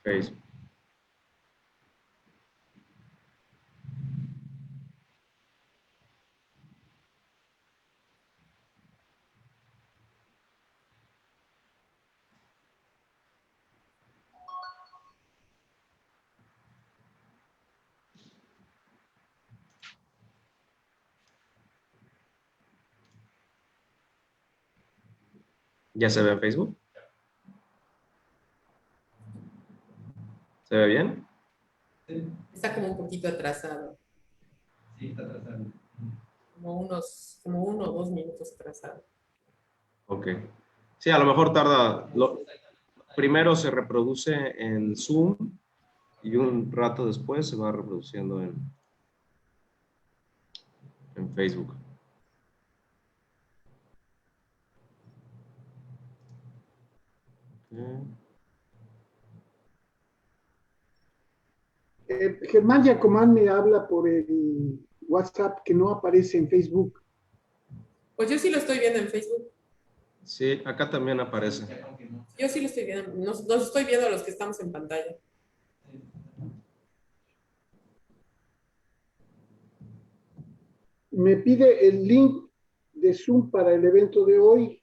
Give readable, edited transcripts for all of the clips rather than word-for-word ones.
Facebook. ¿Ya se ve en Facebook? ¿Se ve bien? Está como un poquito atrasado. Sí, está atrasado. Como 1 o 2 minutos atrasado. Ok. Sí, a lo mejor tarda. Primero se reproduce en Zoom y un rato después se va reproduciendo en Facebook. Okay. Germán Yacomán me habla por el WhatsApp que no aparece en Facebook. Pues yo sí lo estoy viendo en Facebook. Sí, acá también aparece. Yo sí lo estoy viendo. Nos estoy viendo a los que estamos en pantalla. Me pide el link de Zoom para el evento de hoy.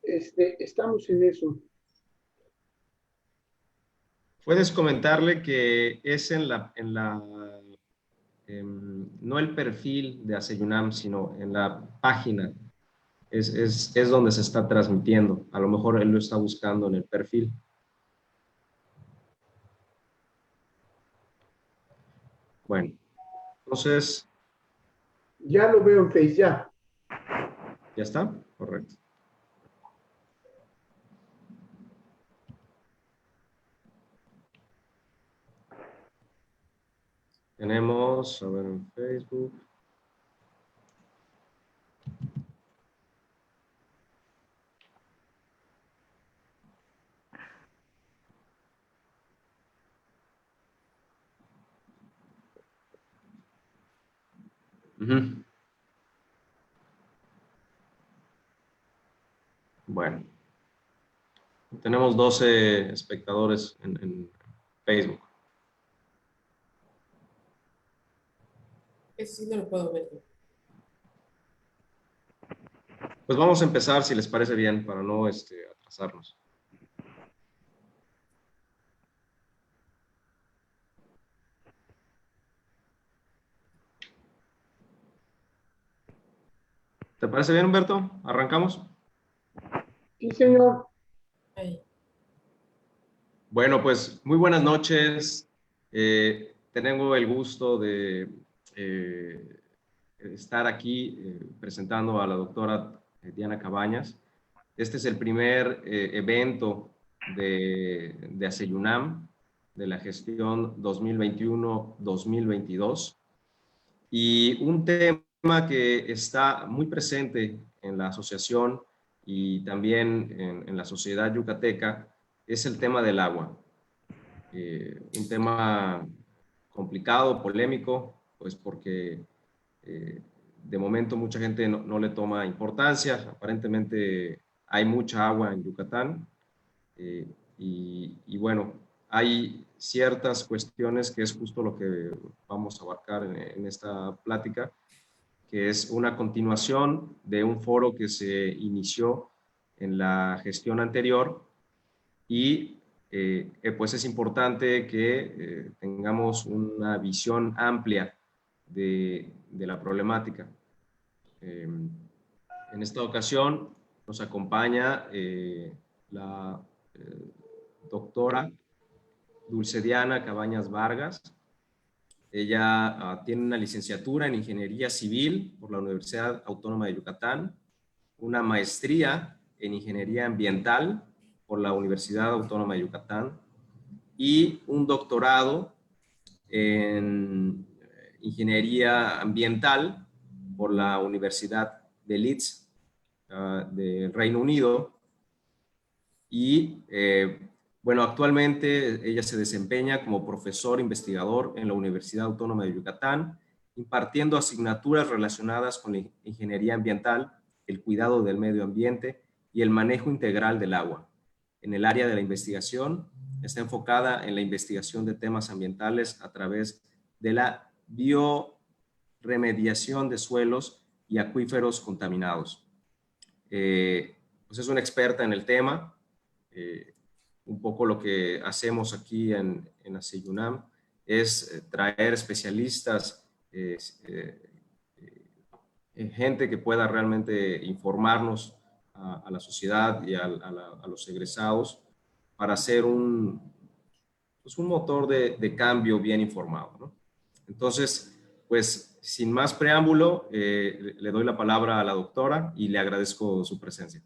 Estamos en eso. Puedes comentarle que es no el perfil de Aceyunam, sino en la página. Es donde se está transmitiendo. A lo mejor él lo está buscando en el perfil. Bueno, entonces... Ya lo veo en Face, ya. ¿Ya está? Correcto. Tenemos, a ver, en Facebook. Uh-huh. Bueno, tenemos 12 espectadores en Facebook. Eso sí no lo puedo ver. Pues vamos a empezar, si les parece bien, para no atrasarnos. ¿Te parece bien, Humberto? ¿Arrancamos? Sí, señor. Ahí. Bueno, pues muy buenas noches. Tengo el gusto de estar aquí presentando a la doctora Diana Cabañas. Este es el primer evento de Aceyunam, de la gestión 2021-2022. Y un tema que está muy presente en la asociación y también en la sociedad yucateca es el tema del agua. Un tema complicado, polémico, pues porque de momento mucha gente no le toma importancia. Aparentemente hay mucha agua en Yucatán y bueno, hay ciertas cuestiones que es justo lo que vamos a abarcar en esta plática, que es una continuación de un foro que se inició en la gestión anterior y pues es importante que tengamos una visión amplia de la problemática. En esta ocasión nos acompaña la doctora Dulce Diana Cabañas Vargas. Ella tiene una licenciatura en Ingeniería Civil por la Universidad Autónoma de Yucatán, una maestría en Ingeniería Ambiental por la Universidad Autónoma de Yucatán y un doctorado en Ingeniería Ambiental por la Universidad de Leeds, del Reino Unido. Y bueno, actualmente ella se desempeña como profesor investigador en la Universidad Autónoma de Yucatán, impartiendo asignaturas relacionadas con la ingeniería ambiental, el cuidado del medio ambiente y el manejo integral del agua, en el área de la investigación está enfocada en la investigación de temas ambientales a través de la bioremediación de suelos y acuíferos contaminados. Pues es una experta en el tema. Un poco lo que hacemos aquí en ACEIUNAM es traer especialistas, gente que pueda realmente informarnos a la sociedad y a los egresados para hacer pues un motor de cambio bien informado, ¿no? Entonces, pues sin más preámbulo, le doy la palabra a la doctora y le agradezco su presencia.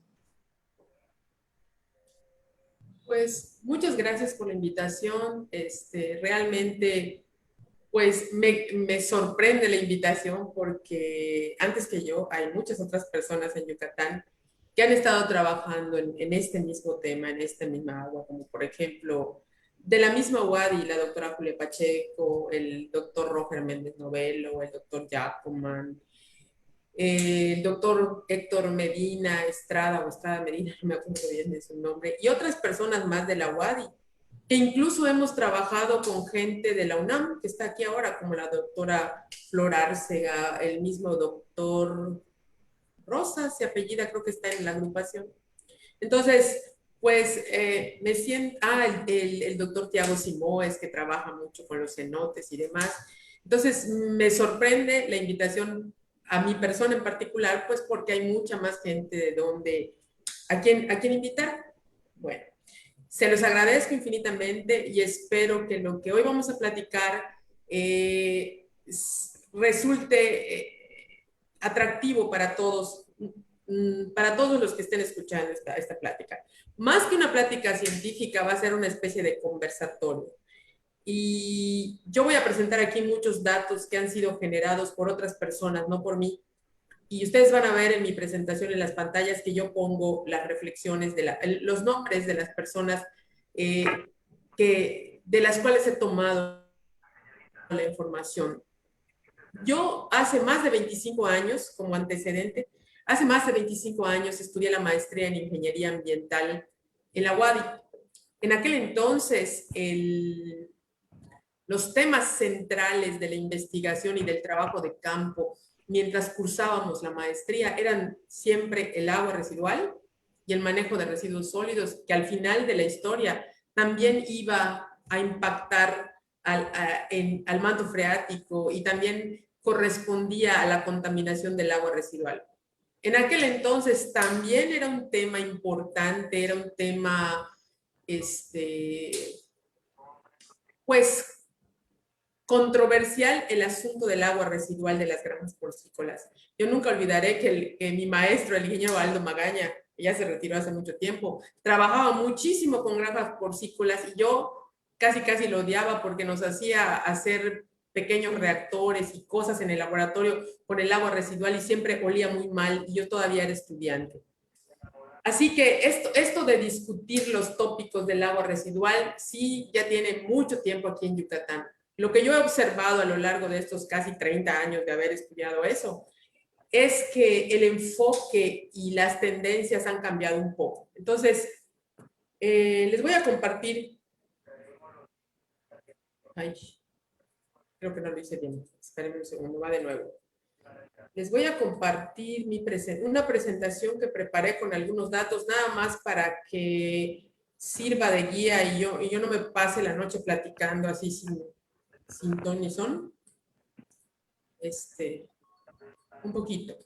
Pues muchas gracias por la invitación. Realmente, pues me sorprende la invitación porque antes que yo hay muchas otras personas en Yucatán que han estado trabajando en este mismo tema, en esta misma agua, como por ejemplo, de la misma UADY, la doctora Julia Pacheco, el doctor Roger Méndez Novelo, el doctor Jacoman, el doctor Héctor Medina Estrada, o Estrada Medina, no me acuerdo bien de su nombre, y otras personas más de la UADY, que incluso hemos trabajado con gente de la UNAM, que está aquí ahora, como la doctora Flor Árcega, el mismo doctor Rosas, se apellida, creo que está en la agrupación. Entonces, pues me siento, el doctor Tiago Simoes, que trabaja mucho con los cenotes y demás. Entonces, me sorprende la invitación a mi persona en particular, pues porque hay mucha más gente de donde, a quién invitar. Bueno, se los agradezco infinitamente y espero que lo que hoy vamos a platicar resulte atractivo para todos los que estén escuchando esta plática. Más que una plática científica, va a ser una especie de conversatorio. Y yo voy a presentar aquí muchos datos que han sido generados por otras personas, no por mí. Y ustedes van a ver en mi presentación en las pantallas que yo pongo las reflexiones, los nombres de las personas de las cuales he tomado la información. Yo hace más de 25 años, como antecedente, hace más de 25 años estudié la maestría en Ingeniería Ambiental en la UADY. En aquel entonces, los temas centrales de la investigación y del trabajo de campo mientras cursábamos la maestría eran siempre el agua residual y el manejo de residuos sólidos, que al final de la historia también iba a impactar al manto freático y también correspondía a la contaminación del agua residual. En aquel entonces también era un tema importante, era un tema, pues, controversial el asunto del agua residual de las granjas porcícolas. Yo nunca olvidaré que mi maestro, el ingeniero Aldo Magaña, que ya se retiró hace mucho tiempo, trabajaba muchísimo con granjas porcícolas y yo casi lo odiaba porque nos hacía hacer pequeños reactores y cosas en el laboratorio con el agua residual y siempre olía muy mal y yo todavía era estudiante. Así que esto de discutir los tópicos del agua residual sí ya tiene mucho tiempo aquí en Yucatán. Lo que yo he observado a lo largo de estos casi 30 años de haber estudiado eso es que el enfoque y las tendencias han cambiado un poco. Entonces, les voy a compartir. Ay, creo que no lo hice bien. Espérenme un segundo, va de nuevo. Les voy a compartir una presentación que preparé con algunos datos, nada más para que sirva de guía y yo no me pase la noche platicando así sin ton ni son. Un poquito.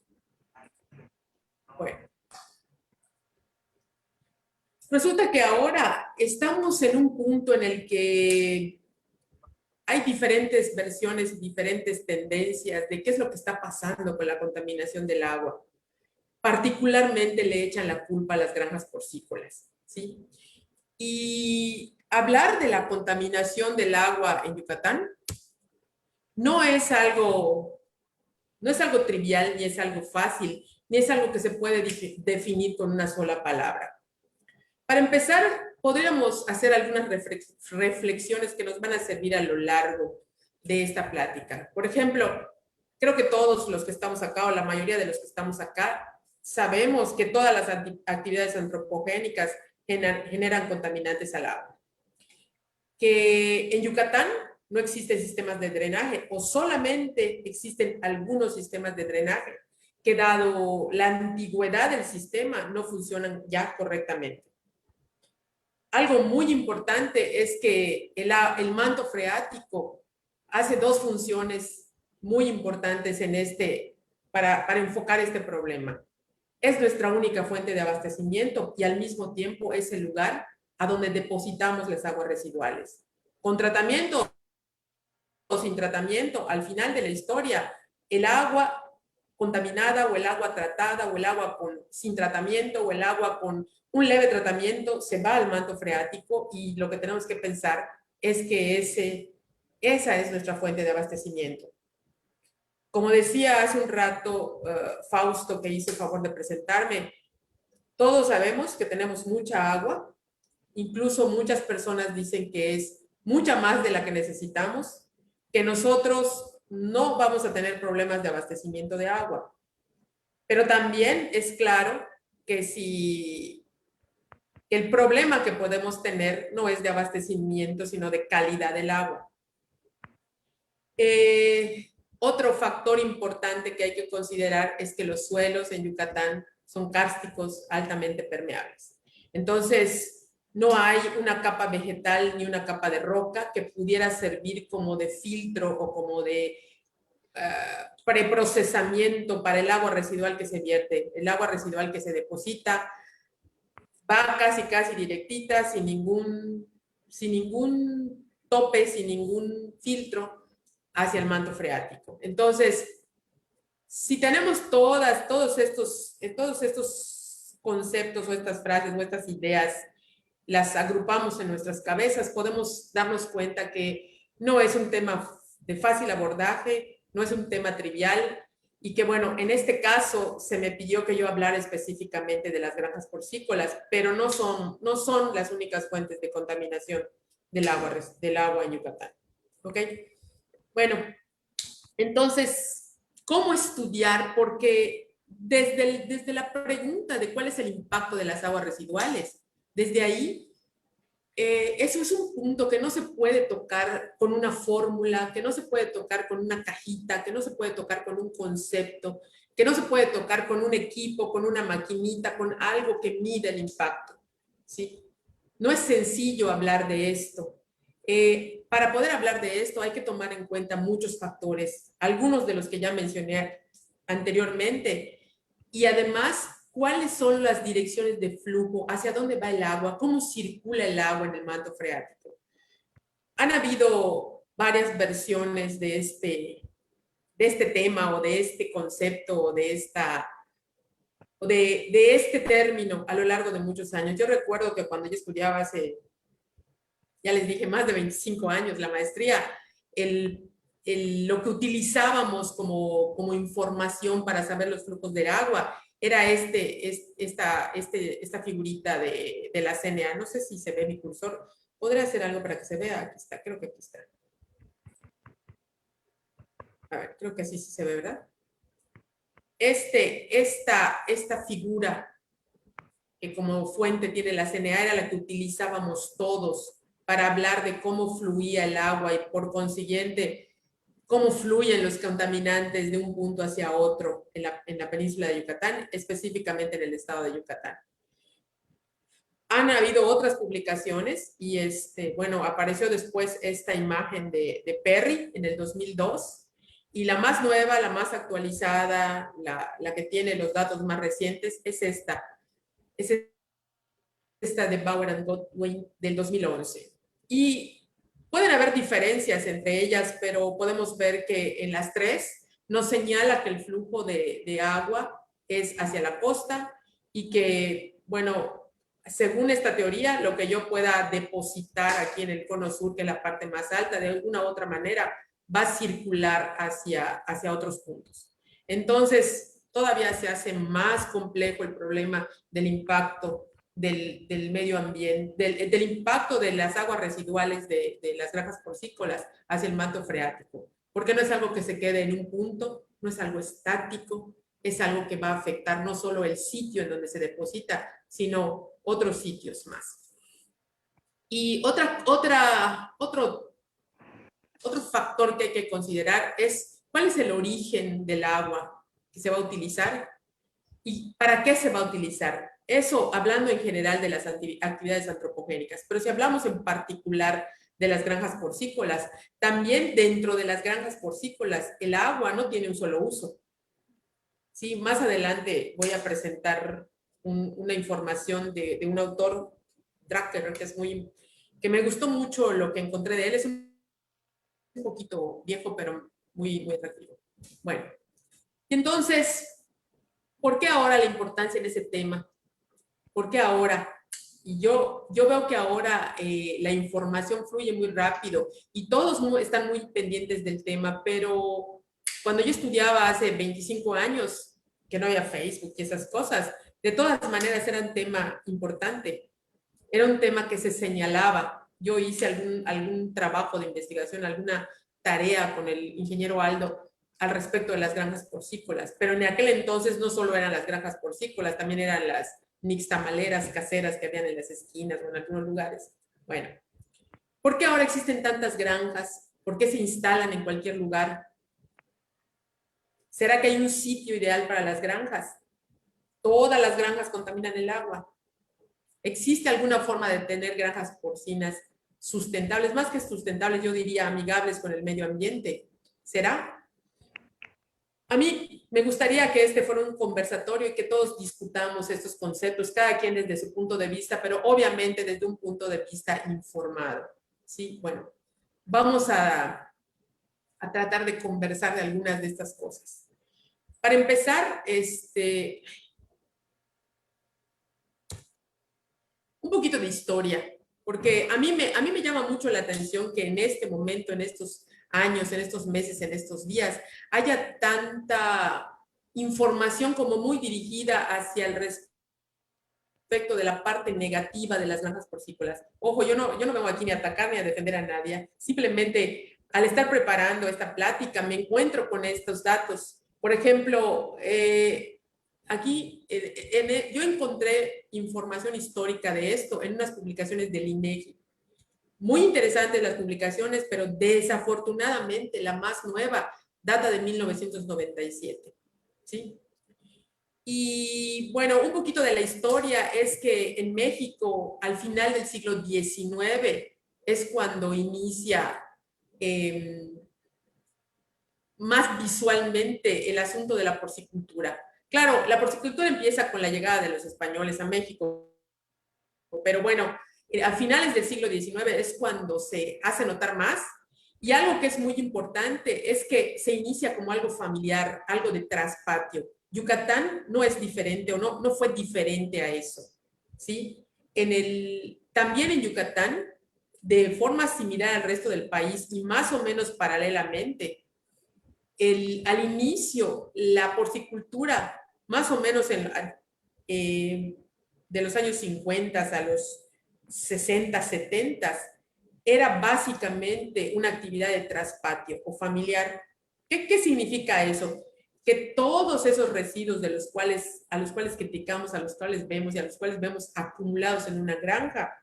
Bueno. Resulta que ahora estamos en un punto en el que hay diferentes versiones y diferentes tendencias de qué es lo que está pasando con la contaminación del agua. Particularmente le echan la culpa a las granjas porcícolas, ¿sí? Y hablar de la contaminación del agua en Yucatán no es algo trivial, ni es algo fácil, ni es algo que se puede definir con una sola palabra. Para empezar, podríamos hacer algunas reflexiones que nos van a servir a lo largo de esta plática. Por ejemplo, creo que todos los que estamos acá, o la mayoría de los que estamos acá, sabemos que todas las actividades antropogénicas generan contaminantes al agua. que en Yucatán no existen sistemas de drenaje o solamente existen algunos sistemas de drenaje que dado la antigüedad del sistema no funcionan ya correctamente. Algo muy importante es que el manto freático hace dos funciones muy importantes para enfocar este problema. Es nuestra única fuente de abastecimiento y al mismo tiempo es el lugar a donde depositamos las aguas residuales. Con tratamiento o sin tratamiento, al final de la historia, el agua contaminada o el agua tratada o el agua sin tratamiento o el agua con un leve tratamiento se va al manto freático y lo que tenemos que pensar es que esa es nuestra fuente de abastecimiento. Como decía hace un rato Fausto, que hizo el favor de presentarme, todos sabemos que tenemos mucha agua, incluso muchas personas dicen que es mucha más de la que necesitamos, que nosotros no vamos a tener problemas de abastecimiento de agua. Pero también es claro que el problema que podemos tener no es de abastecimiento, sino de calidad del agua. Otro factor importante que hay que considerar es que los suelos en Yucatán son kársticos altamente permeables. Entonces, no hay una capa vegetal ni una capa de roca que pudiera servir como de filtro o como de preprocesamiento para el agua residual que se vierte. El agua residual que se deposita va casi directita, sin ningún tope, sin ningún filtro hacia el manto freático. Entonces, si tenemos todos estos conceptos o estas frases o estas ideas, las agrupamos en nuestras cabezas, podemos darnos cuenta que no es un tema de fácil abordaje, no es un tema trivial y que, bueno, en este caso se me pidió que yo hablara específicamente de las granjas porcícolas, pero no son las únicas fuentes de contaminación del agua en Yucatán. ¿Ok? Bueno, entonces, ¿cómo estudiar? Porque desde la pregunta de cuál es el impacto de las aguas residuales, desde ahí, eso es un punto que no se puede tocar con una fórmula, que no se puede tocar con una cajita, que no se puede tocar con un concepto, que no se puede tocar con un equipo, con una maquinita, con algo que mida el impacto, ¿sí? No es sencillo hablar de esto. Para poder hablar de esto hay que tomar en cuenta muchos factores, algunos de los que ya mencioné anteriormente, y además, ¿cuáles son las direcciones de flujo? ¿Hacia dónde va el agua? ¿Cómo circula el agua en el manto freático? Han habido varias versiones de este tema o de este concepto o de este término a lo largo de muchos años. Yo recuerdo que cuando yo estudiaba hace, ya les dije, más de 25 años la maestría, lo que utilizábamos como información para saber los flujos del agua era esta figurita de la CNA. No sé si se ve mi cursor. ¿Podría hacer algo para que se vea? Aquí está, creo que aquí está. A ver, creo que así sí se ve, ¿verdad? Esta figura que como fuente tiene la CNA era la que utilizábamos todos para hablar de cómo fluía el agua y por consiguiente cómo fluyen los contaminantes de un punto hacia otro en la península de Yucatán, específicamente en el estado de Yucatán. Han habido otras publicaciones y bueno, apareció después esta imagen de Perry en el 2002 y la más nueva, la más actualizada, la que tiene los datos más recientes es esta de Bauer and Goodwin del 2011. Y pueden haber diferencias entre ellas, pero podemos ver que en las tres nos señala que el flujo de agua es hacia la costa y que, bueno, según esta teoría, lo que yo pueda depositar aquí en el cono sur, que es la parte más alta, de alguna u otra manera va a circular hacia otros puntos. Entonces, todavía se hace más complejo el problema del impacto del medio ambiente, del impacto de las aguas residuales de las granjas porcícolas hacia el manto freático, porque no es algo que se quede en un punto, no es algo estático, es algo que va a afectar no solo el sitio en donde se deposita, sino otros sitios más. Y otro factor que hay que considerar es cuál es el origen del agua que se va a utilizar y para qué se va a utilizar. Eso hablando en general de las actividades antropogénicas, pero si hablamos en particular de las granjas porcícolas, también dentro de las granjas porcícolas el agua no tiene un solo uso. Sí, más adelante voy a presentar una información de un autor, Drucker, que me gustó mucho lo que encontré de él. Es un poquito viejo, pero muy atractivo. Bueno, entonces, ¿por qué ahora la importancia en ese tema? ¿Por qué ahora? Y yo veo que ahora la información fluye muy rápido y todos están muy pendientes del tema, pero cuando yo estudiaba hace 25 años, que no había Facebook y esas cosas, de todas maneras era un tema importante, era un tema que se señalaba. Yo hice algún trabajo de investigación, alguna tarea con el ingeniero Aldo al respecto de las granjas porcícolas, pero en aquel entonces no solo eran las granjas porcícolas, también eran las nixtamaleras caseras que habían en las esquinas o en algunos lugares. Bueno, ¿por qué ahora existen tantas granjas? ¿Por qué se instalan en cualquier lugar? ¿Será que hay un sitio ideal para las granjas? Todas las granjas contaminan el agua. ¿Existe alguna forma de tener granjas porcinas sustentables, más que sustentables, yo diría amigables con el medio ambiente? ¿Será? A mí me gustaría que este fuera un conversatorio y que todos discutamos estos conceptos, cada quien desde su punto de vista, pero obviamente desde un punto de vista informado. Sí, bueno, vamos a tratar de conversar de algunas de estas cosas. Para empezar, un poquito de historia, porque a mí me llama mucho la atención que en este momento, en estos años, en estos meses, en estos días, haya tanta información como muy dirigida hacia el respecto de la parte negativa de las granjas porcícolas. Ojo, yo no vengo aquí ni a atacar ni a defender a nadie, simplemente al estar preparando esta plática me encuentro con estos datos. Por ejemplo, aquí yo encontré información histórica de esto en unas publicaciones del INEGI. Muy interesantes las publicaciones, pero desafortunadamente la más nueva data de 1997. ¿Sí? Y bueno, un poquito de la historia es que en México, al final del siglo XIX, es cuando inicia más visualmente el asunto de la porcicultura. Claro, la porcicultura empieza con la llegada de los españoles a México, pero bueno, a finales del siglo XIX es cuando se hace notar más. Y algo que es muy importante es que se inicia como algo familiar, algo de traspatio. Yucatán no es diferente o no fue diferente a eso, ¿sí? También en Yucatán, de forma similar al resto del país y más o menos paralelamente, al inicio, la porcicultura, más o menos de los años 50 a los 60, 70, era básicamente una actividad de traspatio o familiar. ¿Qué significa eso? Que todos esos residuos a los cuales criticamos, a los cuales vemos y a los cuales vemos acumulados en una granja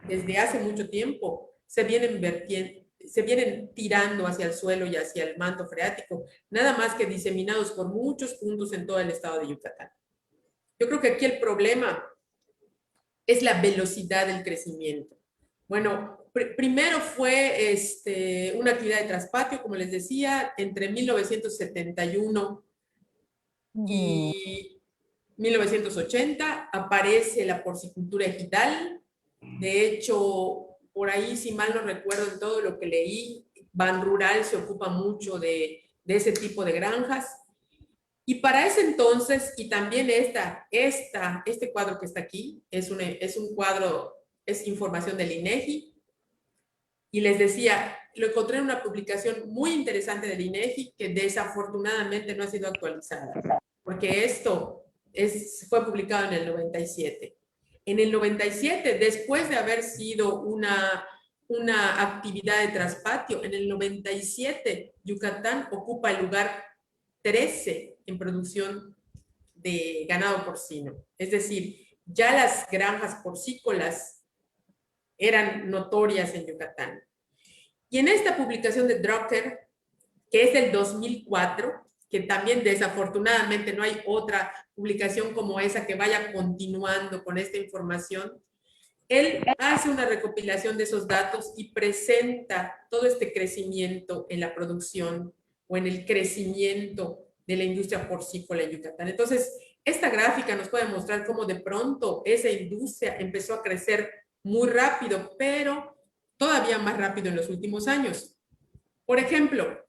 desde hace mucho tiempo, se vienen tirando hacia el suelo y hacia el manto freático, nada más que diseminados por muchos puntos en todo el estado de Yucatán. Yo creo que aquí el problema es la velocidad del crecimiento. Bueno, primero fue una actividad de traspatio, como les decía, entre 1971 y 1980 aparece la porcicultura ejidal. De hecho, por ahí, si mal no recuerdo en todo lo que leí, Banrural se ocupa mucho de ese tipo de granjas. Y para ese entonces, y también este cuadro que está aquí, es un cuadro, es información del INEGI. Y les decía, lo encontré en una publicación muy interesante del INEGI que desafortunadamente no ha sido actualizada, porque esto fue publicado en el 97. En el 97, después de haber sido una actividad de traspatio, en el 97 Yucatán ocupa el lugar 13 en producción de ganado porcino. Es decir, ya las granjas porcícolas eran notorias en Yucatán. Y en esta publicación de Drucker, que es del 2004, que también desafortunadamente no hay otra publicación como esa que vaya continuando con esta información, él hace una recopilación de esos datos y presenta todo este crecimiento en la producción o en el crecimiento de la industria porcícola en Yucatán. Entonces, esta gráfica nos puede mostrar cómo de pronto esa industria empezó a crecer muy rápido, pero todavía más rápido en los últimos años. Por ejemplo,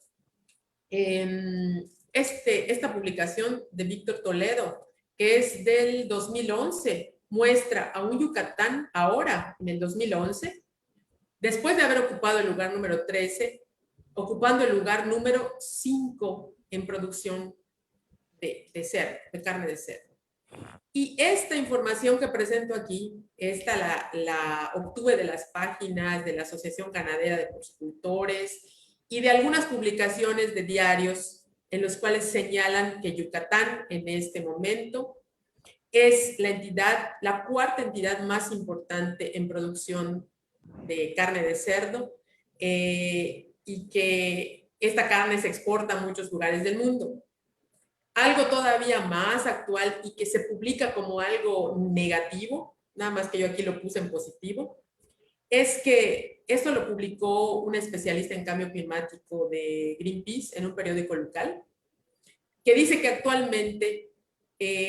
esta publicación de Víctor Toledo, que es del 2011, muestra a un Yucatán ahora, en el 2011, después de haber ocupado el lugar número 13, ocupando el lugar número 5 en producción de cerdo, de carne de cerdo. Y esta información que presento aquí, esta la obtuve de las páginas de la Asociación Ganadera de Porcicultores y de algunas publicaciones de diarios en los cuales señalan que Yucatán en este momento es la cuarta entidad más importante en producción de carne de cerdo y que esta carne se exporta a muchos lugares del mundo. Algo todavía más actual y que se publica como algo negativo, nada más que yo aquí lo puse en positivo, es que esto lo publicó un especialista en cambio climático de Greenpeace en un periódico local, que dice que actualmente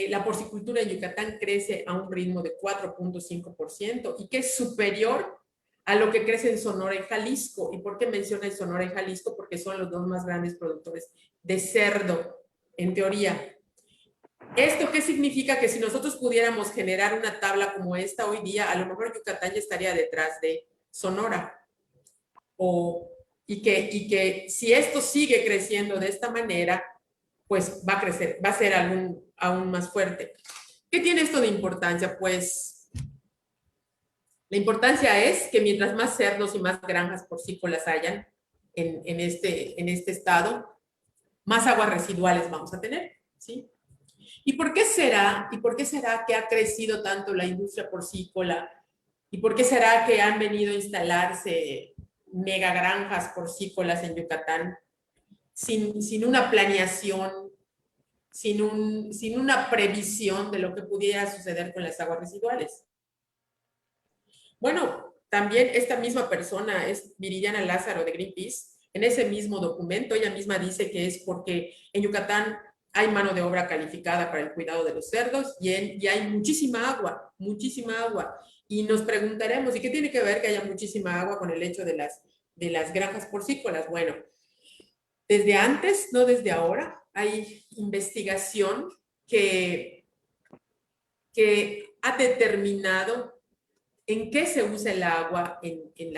la porcicultura en Yucatán crece a un ritmo de 4.5% y que es superior a lo que crece en Sonora y Jalisco. ¿Y por qué menciona en Sonora y Jalisco? Porque son los dos más grandes productores de cerdo, en teoría. ¿Esto qué significa? Que si nosotros pudiéramos generar una tabla como esta hoy día, a lo mejor Yucatán ya estaría detrás de Sonora. Y que si esto sigue creciendo de esta manera, pues va a crecer, va a ser aún más fuerte. ¿Qué tiene esto de importancia? Pues la importancia es que mientras más cerdos y más granjas porcícolas hayan en este estado, más aguas residuales vamos a tener, ¿sí? ¿Y por qué será que ha crecido tanto la industria porcícola? ¿Y por qué será que han venido a instalarse megagranjas porcícolas en Yucatán sin una planeación, sin una previsión de lo que pudiera suceder con las aguas residuales? Bueno, también esta misma persona es Viridiana Lázaro de Greenpeace. En ese mismo documento, ella misma dice que es porque en Yucatán hay mano de obra calificada para el cuidado de los cerdos y hay muchísima agua. Y nos preguntaremos, ¿y qué tiene que ver que haya muchísima agua con el hecho de las granjas porcícolas? Bueno, desde antes, no desde ahora, hay investigación que ha determinado en qué se usa el agua en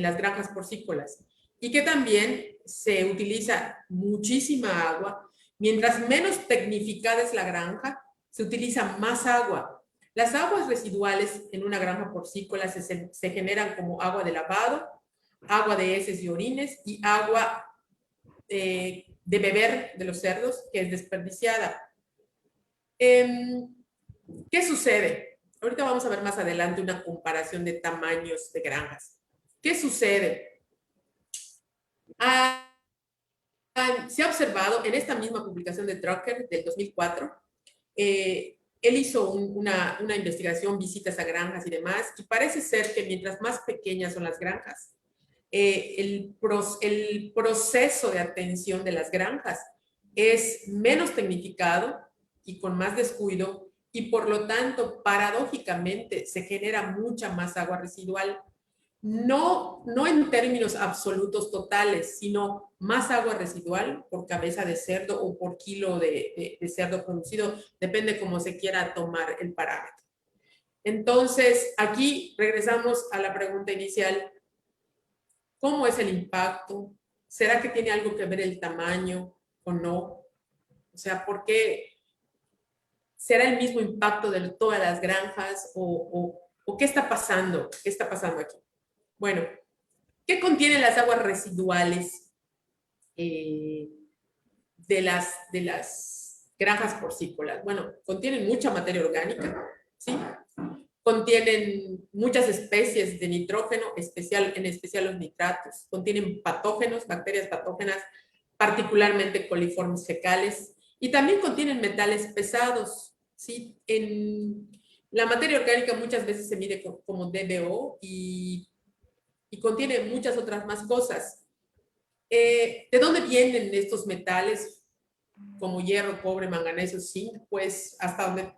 las granjas porcícolas y que también se utiliza muchísima agua. Mientras menos tecnificada es la granja, se utiliza más agua. Las aguas residuales en una granja porcícola se generan como agua de lavado, agua de heces y orines y agua de beber de los cerdos que es desperdiciada. ¿Qué sucede? Ahorita vamos a ver más adelante una comparación de tamaños de granjas. ¿Qué sucede? Se ha observado en esta misma publicación de Drucker del 2004, él hizo una investigación, visitas a granjas y demás, y parece ser que mientras más pequeñas son las granjas, el proceso de atención de las granjas es menos tecnificado y con más descuido, y por lo tanto, paradójicamente, se genera mucha más agua residual. No en términos absolutos totales, sino más agua residual por cabeza de cerdo o por kilo de cerdo producido, depende cómo se quiera tomar el parámetro. Entonces, aquí regresamos a la pregunta inicial. ¿Cómo es el impacto? ¿Será que tiene algo que ver el tamaño o no? O sea, ¿por qué será el mismo impacto de todas las granjas o qué está pasando? ¿Qué está pasando aquí? Bueno, ¿qué contienen las aguas residuales de las granjas porcícolas? Bueno, contienen mucha materia orgánica, ¿sí? contienen muchas especies de nitrógeno, en especial los nitratos. Contienen patógenos, bacterias patógenas, particularmente coliformes fecales, y también contienen metales pesados, ¿sí? En la materia orgánica muchas veces se mide como DBO y contiene muchas otras más cosas. ¿De dónde vienen estos metales como hierro, cobre, manganeso, zinc? Pues hasta donde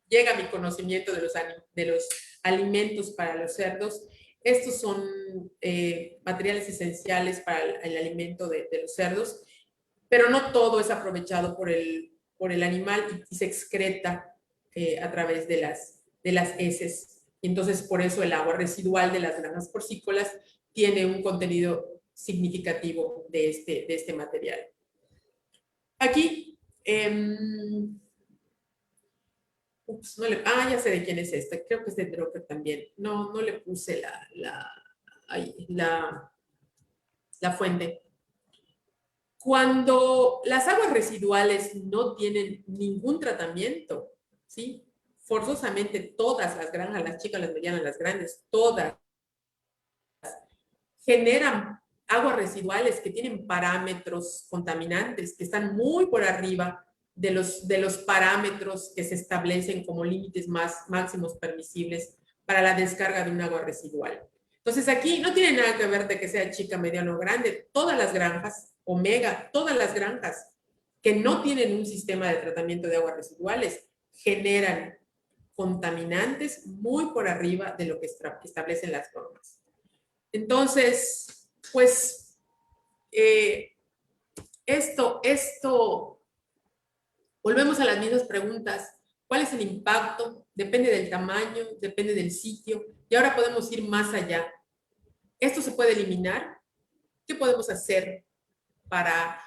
llega mi conocimiento de los alimentos para los cerdos, estos son materiales esenciales para el alimento de los cerdos, pero no todo es aprovechado por el animal y se excreta a través de las heces. Y entonces, por eso el agua residual de las granjas porcícolas tiene un contenido significativo de este material. Aquí, ya sé de quién es esta. Creo que es de Drucker también. No le puse la fuente. Cuando las aguas residuales no tienen ningún tratamiento, ¿sí? Forzosamente todas las granjas, las chicas, las medianas, las grandes, todas generan aguas residuales que tienen parámetros contaminantes que están muy por arriba de los parámetros que se establecen como límites máximos permisibles para la descarga de un agua residual. Entonces aquí no tiene nada que ver de que sea chica, mediana o grande. Todas las granjas, omega, todas las granjas que no tienen un sistema de tratamiento de aguas residuales generan contaminantes muy por arriba de lo que establecen las normas. Entonces, pues, volvemos a las mismas preguntas. ¿Cuál es el impacto? Depende del tamaño, depende del sitio. Y ahora podemos ir más allá. ¿Esto se puede eliminar? ¿Qué podemos hacer para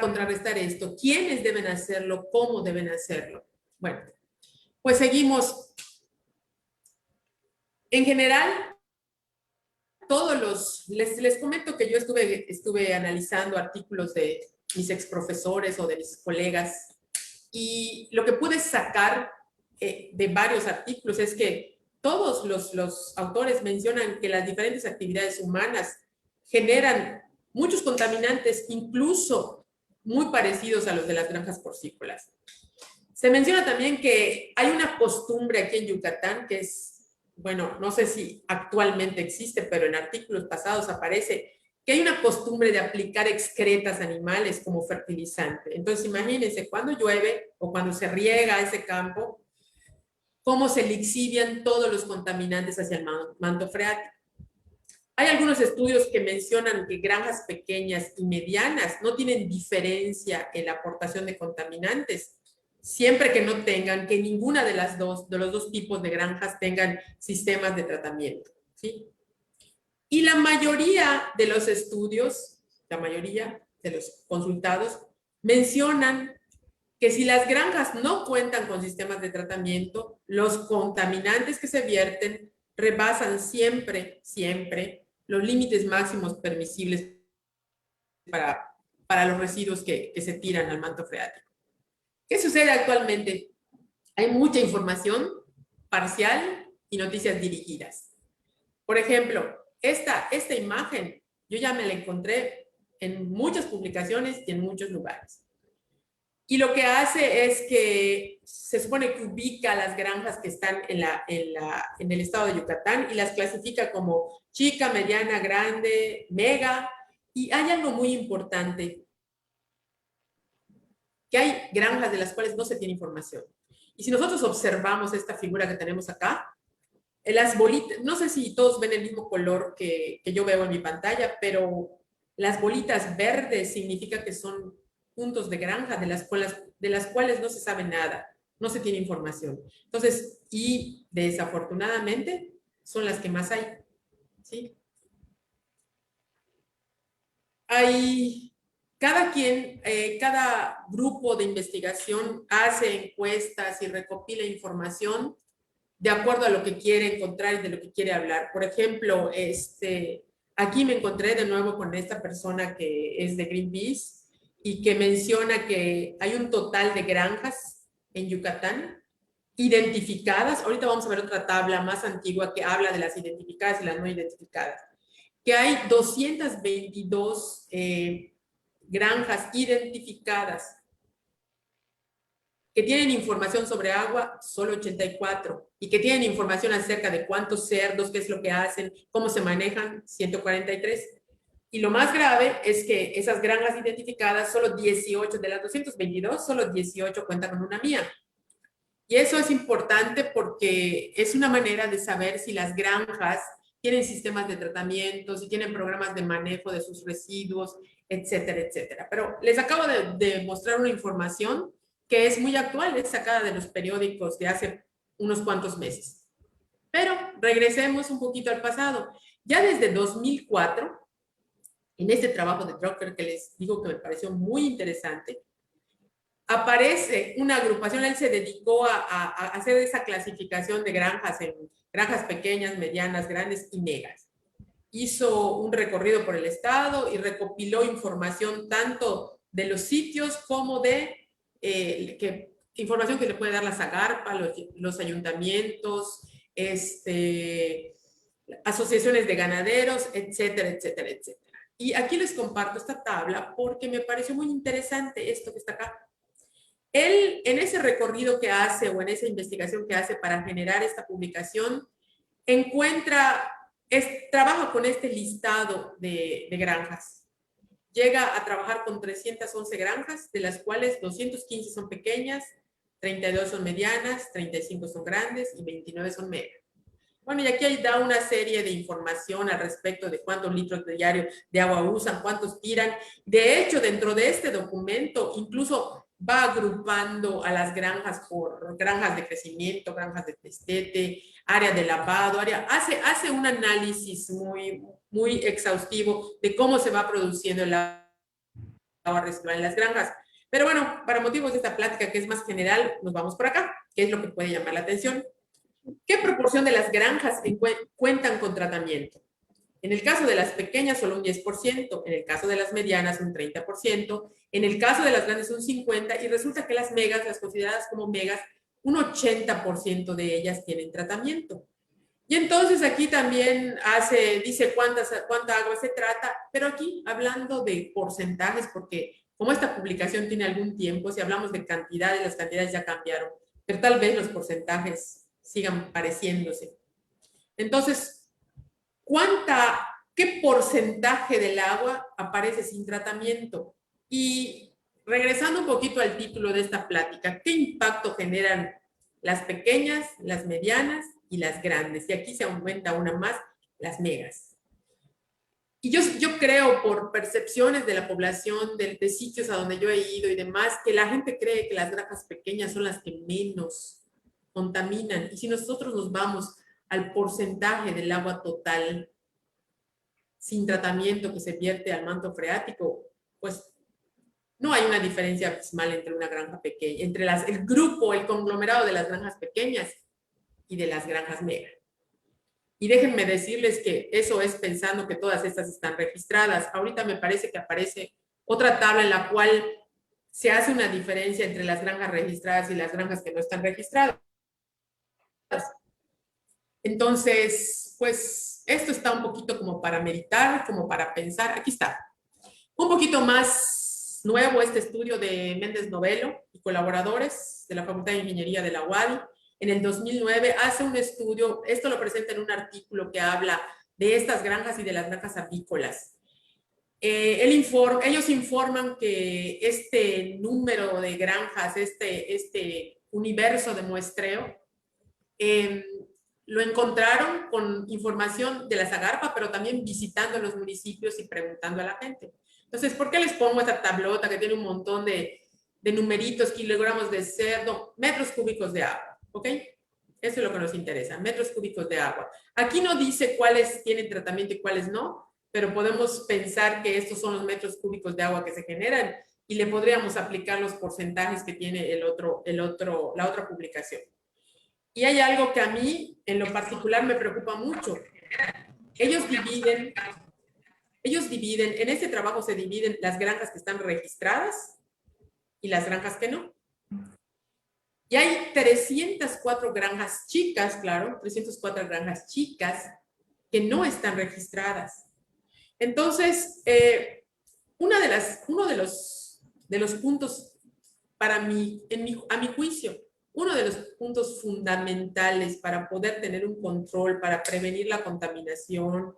contrarrestar esto? ¿Quiénes deben hacerlo? ¿Cómo deben hacerlo? Bueno, pues seguimos. En general, les comento que yo estuve analizando artículos de mis exprofesores o de mis colegas, y lo que pude sacar de varios artículos es que todos los autores mencionan que las diferentes actividades humanas generan muchos contaminantes, incluso muy parecidos a los de las granjas porcícolas. Se menciona también que hay una costumbre aquí en Yucatán que es, bueno, no sé si actualmente existe, pero en artículos pasados aparece que hay una costumbre de aplicar excretas animales como fertilizante. Entonces, imagínense, cuando llueve o cuando se riega ese campo, cómo se lixivian todos los contaminantes hacia el manto freático. Hay algunos estudios que mencionan que granjas pequeñas y medianas no tienen diferencia en la aportación de contaminantes, siempre que no tengan, que ninguna de los dos tipos de granjas tengan sistemas de tratamiento, ¿sí? Y la mayoría de los estudios, la mayoría de los consultados, mencionan que si las granjas no cuentan con sistemas de tratamiento, los contaminantes que se vierten rebasan siempre los límites máximos permisibles para los residuos que se tiran al manto freático. ¿Qué sucede actualmente? Hay mucha información parcial y noticias dirigidas. Por ejemplo, esta imagen yo ya me la encontré en muchas publicaciones y en muchos lugares. Y lo que hace es que se supone que ubica las granjas que están en el estado de Yucatán y las clasifica como chica, mediana, grande, mega. Y hay algo muy importante, que hay granjas de las cuales no se tiene información. Y si nosotros observamos esta figura que tenemos acá, las bolitas, no sé si todos ven el mismo color que yo veo en mi pantalla, pero las bolitas verdes significa que son puntos de granja de las cuales no se sabe nada, no se tiene información. Entonces, y desafortunadamente son las que más hay, ¿sí? Cada grupo de investigación hace encuestas y recopila información de acuerdo a lo que quiere encontrar y de lo que quiere hablar. Por ejemplo, aquí me encontré de nuevo con esta persona que es de Greenpeace y que menciona que hay un total de granjas en Yucatán identificadas. Ahorita vamos a ver otra tabla más antigua que habla de las identificadas y las no identificadas. Que hay 222 granjas identificadas que tienen información sobre agua, solo 84, y que tienen información acerca de cuántos cerdos, qué es lo que hacen, cómo se manejan, 143. Y lo más grave es que esas granjas identificadas, solo 18 de las 222, solo 18 cuentan con una mía. Y eso es importante porque es una manera de saber si las granjas tienen sistemas de tratamiento, si tienen programas de manejo de sus residuos, etcétera, etcétera. Pero les acabo de mostrar una información que es muy actual, es sacada de los periódicos de hace unos cuantos meses. Pero regresemos un poquito al pasado. Ya desde 2004, en este trabajo de Drucker que les digo que me pareció muy interesante, aparece una agrupación. Él se dedicó a hacer esa clasificación de granjas en granjas pequeñas, medianas, grandes y megas. Hizo un recorrido por el estado y recopiló información tanto de los sitios como de información que le puede dar la Zagarpa, los ayuntamientos, asociaciones de ganaderos, etcétera, etcétera, etcétera. Y aquí les comparto esta tabla porque me pareció muy interesante esto que está acá. Él, en ese recorrido que hace o en esa investigación que hace para generar esta publicación, trabaja con este listado de granjas. Llega a trabajar con 311 granjas, de las cuales 215 son pequeñas, 32 son medianas, 35 son grandes y 29 son megas. Bueno, y aquí da una serie de información al respecto de cuántos litros diarios de agua usan, cuántos tiran. De hecho, dentro de este documento, incluso va agrupando a las granjas por granjas de crecimiento, granjas de destete, área de lavado, hace un análisis muy exhaustivo de cómo se va produciendo el agua residual en las granjas. Pero bueno, para motivos de esta plática que es más general, nos vamos por acá, que es lo que puede llamar la atención. ¿Qué proporción de las granjas cuentan con tratamiento? En el caso de las pequeñas, solo un 10%, en el caso de las medianas, un 30%, en el caso de las grandes, un 50%, y resulta que las megas, las consideradas como megas, un 80% de ellas tienen tratamiento. Y entonces aquí también dice cuánta agua se trata, pero aquí hablando de porcentajes, porque como esta publicación tiene algún tiempo, si hablamos de cantidades, las cantidades ya cambiaron, pero tal vez los porcentajes sigan pareciéndose. Entonces, ¿qué porcentaje del agua aparece sin tratamiento? Y regresando un poquito al título de esta plática, ¿qué impacto generan las pequeñas, las medianas y las grandes? Y aquí se aumenta una más, las megas. Y yo creo, por percepciones de la población, de sitios a donde yo he ido y demás, que la gente cree que las granjas pequeñas son las que menos contaminan. Y si nosotros nos vamos al porcentaje del agua total sin tratamiento que se vierte al manto freático, pues no hay una diferencia abismal entre una granja pequeña, entre el conglomerado de las granjas pequeñas y de las granjas mega. Y déjenme decirles que eso es pensando que todas estas están registradas. Ahorita me parece que aparece otra tabla en la cual se hace una diferencia entre las granjas registradas y las granjas que no están registradas. Entonces, pues esto está un poquito como para meditar, como para pensar. Aquí está. Un poquito más nuevo este estudio de Méndez Novelo y colaboradores de la Facultad de Ingeniería de la UADY. En el 2009 hace un estudio, esto lo presenta en un artículo que habla de estas granjas y de las granjas avícolas. Ellos informan que este número de granjas, este universo de muestreo, lo encontraron con información de la Zagarpa, pero también visitando los municipios y preguntando a la gente. Entonces, ¿por qué les pongo esta tablota que tiene un montón de numeritos, kilogramos de cerdo, metros cúbicos de agua? ¿Ok? Eso es lo que nos interesa, metros cúbicos de agua. Aquí no dice cuáles tienen tratamiento y cuáles no, pero podemos pensar que estos son los metros cúbicos de agua que se generan y le podríamos aplicar los porcentajes que tiene la otra publicación. Y hay algo que a mí, en lo particular, me preocupa mucho. Ellos dividen, en este trabajo se dividen las granjas que están registradas y las granjas que no. Y hay 304 granjas chicas, claro, 304 granjas chicas que no están registradas. Entonces, uno de los puntos para mí, a mi juicio, uno de los puntos fundamentales para poder tener un control, para prevenir la contaminación,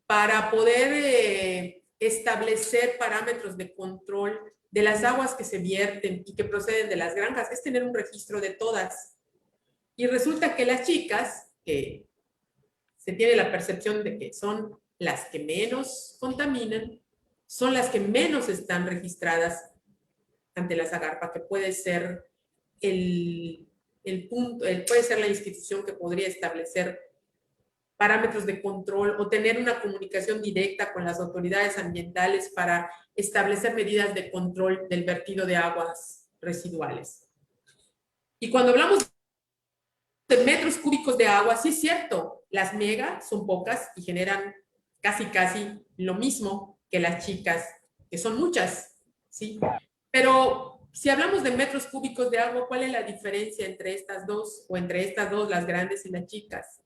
para poder establecer parámetros de control de las aguas que se vierten y que proceden de las granjas, es tener un registro de todas. Y resulta que las chicas, que se tiene la percepción de que son las que menos contaminan, son las que menos están registradas ante la Zagarpa, que puede ser puede ser la institución que podría establecer parámetros de control o tener una comunicación directa con las autoridades ambientales para establecer medidas de control del vertido de aguas residuales. Y cuando hablamos de metros cúbicos de agua, sí es cierto, las mega son pocas y generan casi lo mismo que las chicas, que son muchas, ¿sí? Pero si hablamos de metros cúbicos de agua, ¿cuál es la diferencia entre estas dos, o entre estas dos, las grandes y las chicas?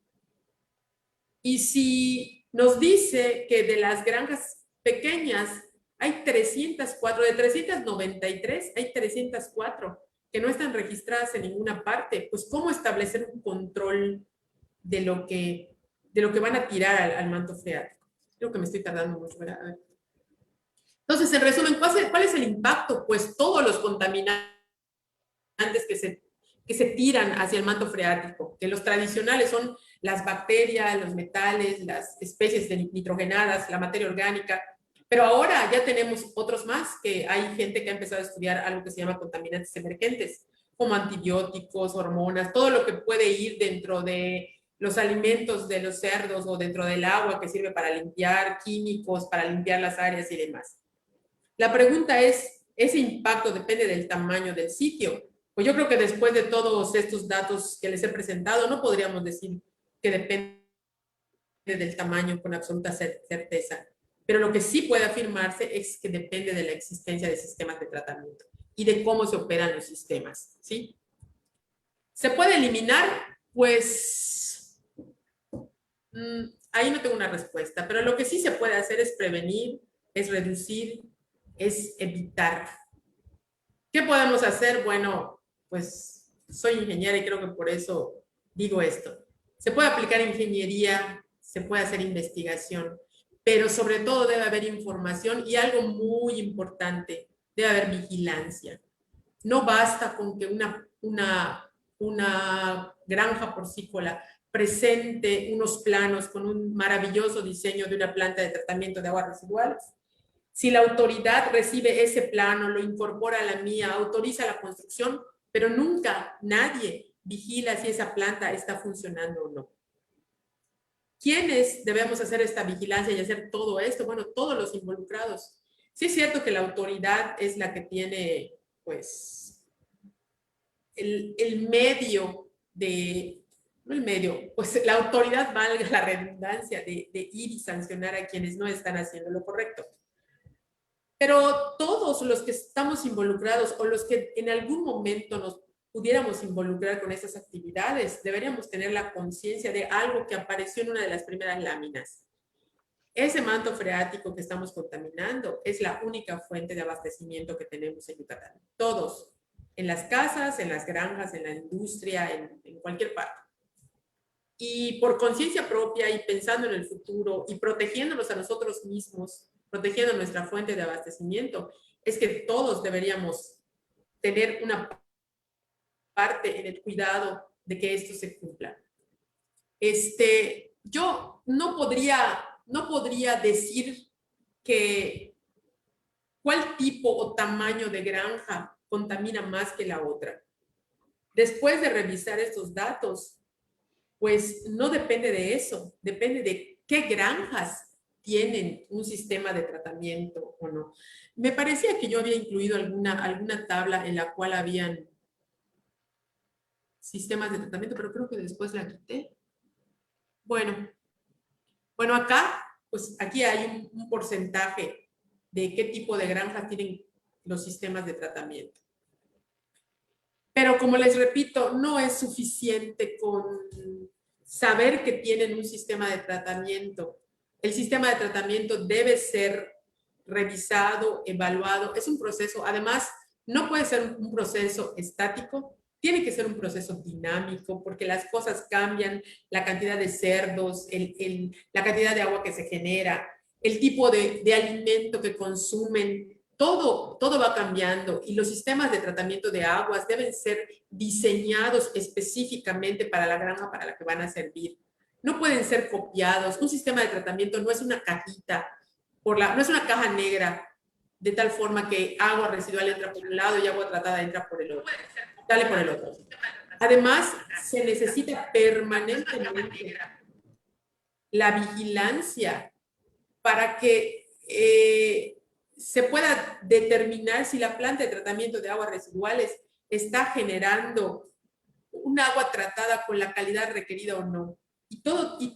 Y si nos dice que de las granjas pequeñas hay 304, de 393 hay 304 que no están registradas en ninguna parte, pues ¿cómo establecer un control de lo que van a tirar al manto freático? Creo que me estoy tardando mucho, ¿verdad? Entonces, en resumen, ¿cuál es el impacto? Pues todos los contaminantes que se tiran hacia el manto freático, que los tradicionales son las bacterias, los metales, las especies nitrogenadas, la materia orgánica, pero ahora ya tenemos otros más, que hay gente que ha empezado a estudiar algo que se llama contaminantes emergentes, como antibióticos, hormonas, todo lo que puede ir dentro de los alimentos de los cerdos o dentro del agua que sirve para limpiar, químicos, para limpiar las áreas y demás. La pregunta es, ¿ese impacto depende del tamaño del sitio? Pues yo creo que después de todos estos datos que les he presentado, no podríamos decir que depende del tamaño con absoluta certeza. Pero lo que sí puede afirmarse es que depende de la existencia de sistemas de tratamiento y de cómo se operan los sistemas, ¿sí? ¿Se puede eliminar? Pues ahí no tengo una respuesta, pero lo que sí se puede hacer es prevenir, es reducir, es evitar. ¿Qué podemos hacer? Bueno, pues soy ingeniera y creo que por eso digo esto. Se puede aplicar ingeniería, se puede hacer investigación, pero sobre todo debe haber información y algo muy importante, debe haber vigilancia. No basta con que una granja porcícola presente unos planos con un maravilloso diseño de una planta de tratamiento de aguas residuales. Si la autoridad recibe ese plano, lo incorpora a la mía, autoriza la construcción, pero nunca nadie vigila si esa planta está funcionando o no. ¿Quiénes debemos hacer esta vigilancia y hacer todo esto? Bueno, todos los involucrados. Sí es cierto que la autoridad es la que tiene, pues, el medio de, no el medio, pues la autoridad, valga la redundancia, de ir y sancionar a quienes no están haciendo lo correcto. Pero todos los que estamos involucrados o los que en algún momento nos pudiéramos involucrar con estas actividades, deberíamos tener la conciencia de algo que apareció en una de las primeras láminas. Ese manto freático que estamos contaminando es la única fuente de abastecimiento que tenemos en Yucatán. Todos, en las casas, en las granjas, en la industria, en cualquier parte. Y por conciencia propia y pensando en el futuro y protegiéndonos a nosotros mismos, protegiendo nuestra fuente de abastecimiento, es que todos deberíamos tener una parte en el cuidado de que esto se cumpla. Yo no podría decir que cuál tipo o tamaño de granja contamina más que la otra. Después de revisar estos datos, pues no depende de eso, depende de qué granjas tienen un sistema de tratamiento o no. Me parecía que yo había incluido alguna tabla en la cual habían sistemas de tratamiento, pero creo que después la quité. Bueno, acá, pues aquí hay un porcentaje de qué tipo de granjas tienen los sistemas de tratamiento. Pero como les repito, no es suficiente con saber que tienen un sistema de tratamiento. El sistema de tratamiento debe ser revisado, evaluado. Es un proceso, además, no puede ser un proceso estático, tiene que ser un proceso dinámico porque las cosas cambian, la cantidad de cerdos, la cantidad de agua que se genera, el tipo de alimento que consumen, todo va cambiando y los sistemas de tratamiento de aguas deben ser diseñados específicamente para la granja para la que van a servir. No pueden ser copiados. Un sistema de tratamiento no es una cajita, no es una caja negra, de tal forma que agua residual entra por un lado y agua tratada entra por el otro. Sale por el otro. Además, se necesita permanentemente la vigilancia para que se pueda determinar si la planta de tratamiento de aguas residuales está generando un agua tratada con la calidad requerida o no. Y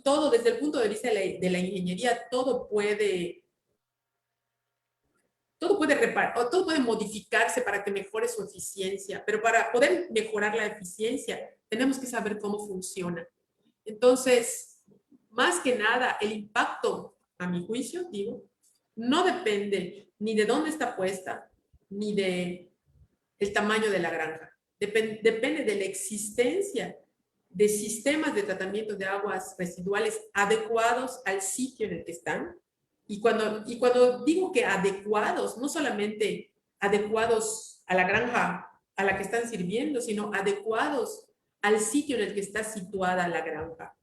todo desde el punto de vista de la ingeniería, todo puede modificarse para que mejore su eficiencia, pero para poder mejorar la eficiencia tenemos que saber cómo funciona. Entonces, más que nada, el impacto, a mi juicio, digo, no depende ni de dónde está puesta, ni de el tamaño de la granja. Depende de la existencia de sistemas de tratamiento de aguas residuales adecuados al sitio en el que están. Y cuando digo que adecuados, no solamente adecuados a la granja a la que están sirviendo, sino adecuados al sitio en el que está situada la granja.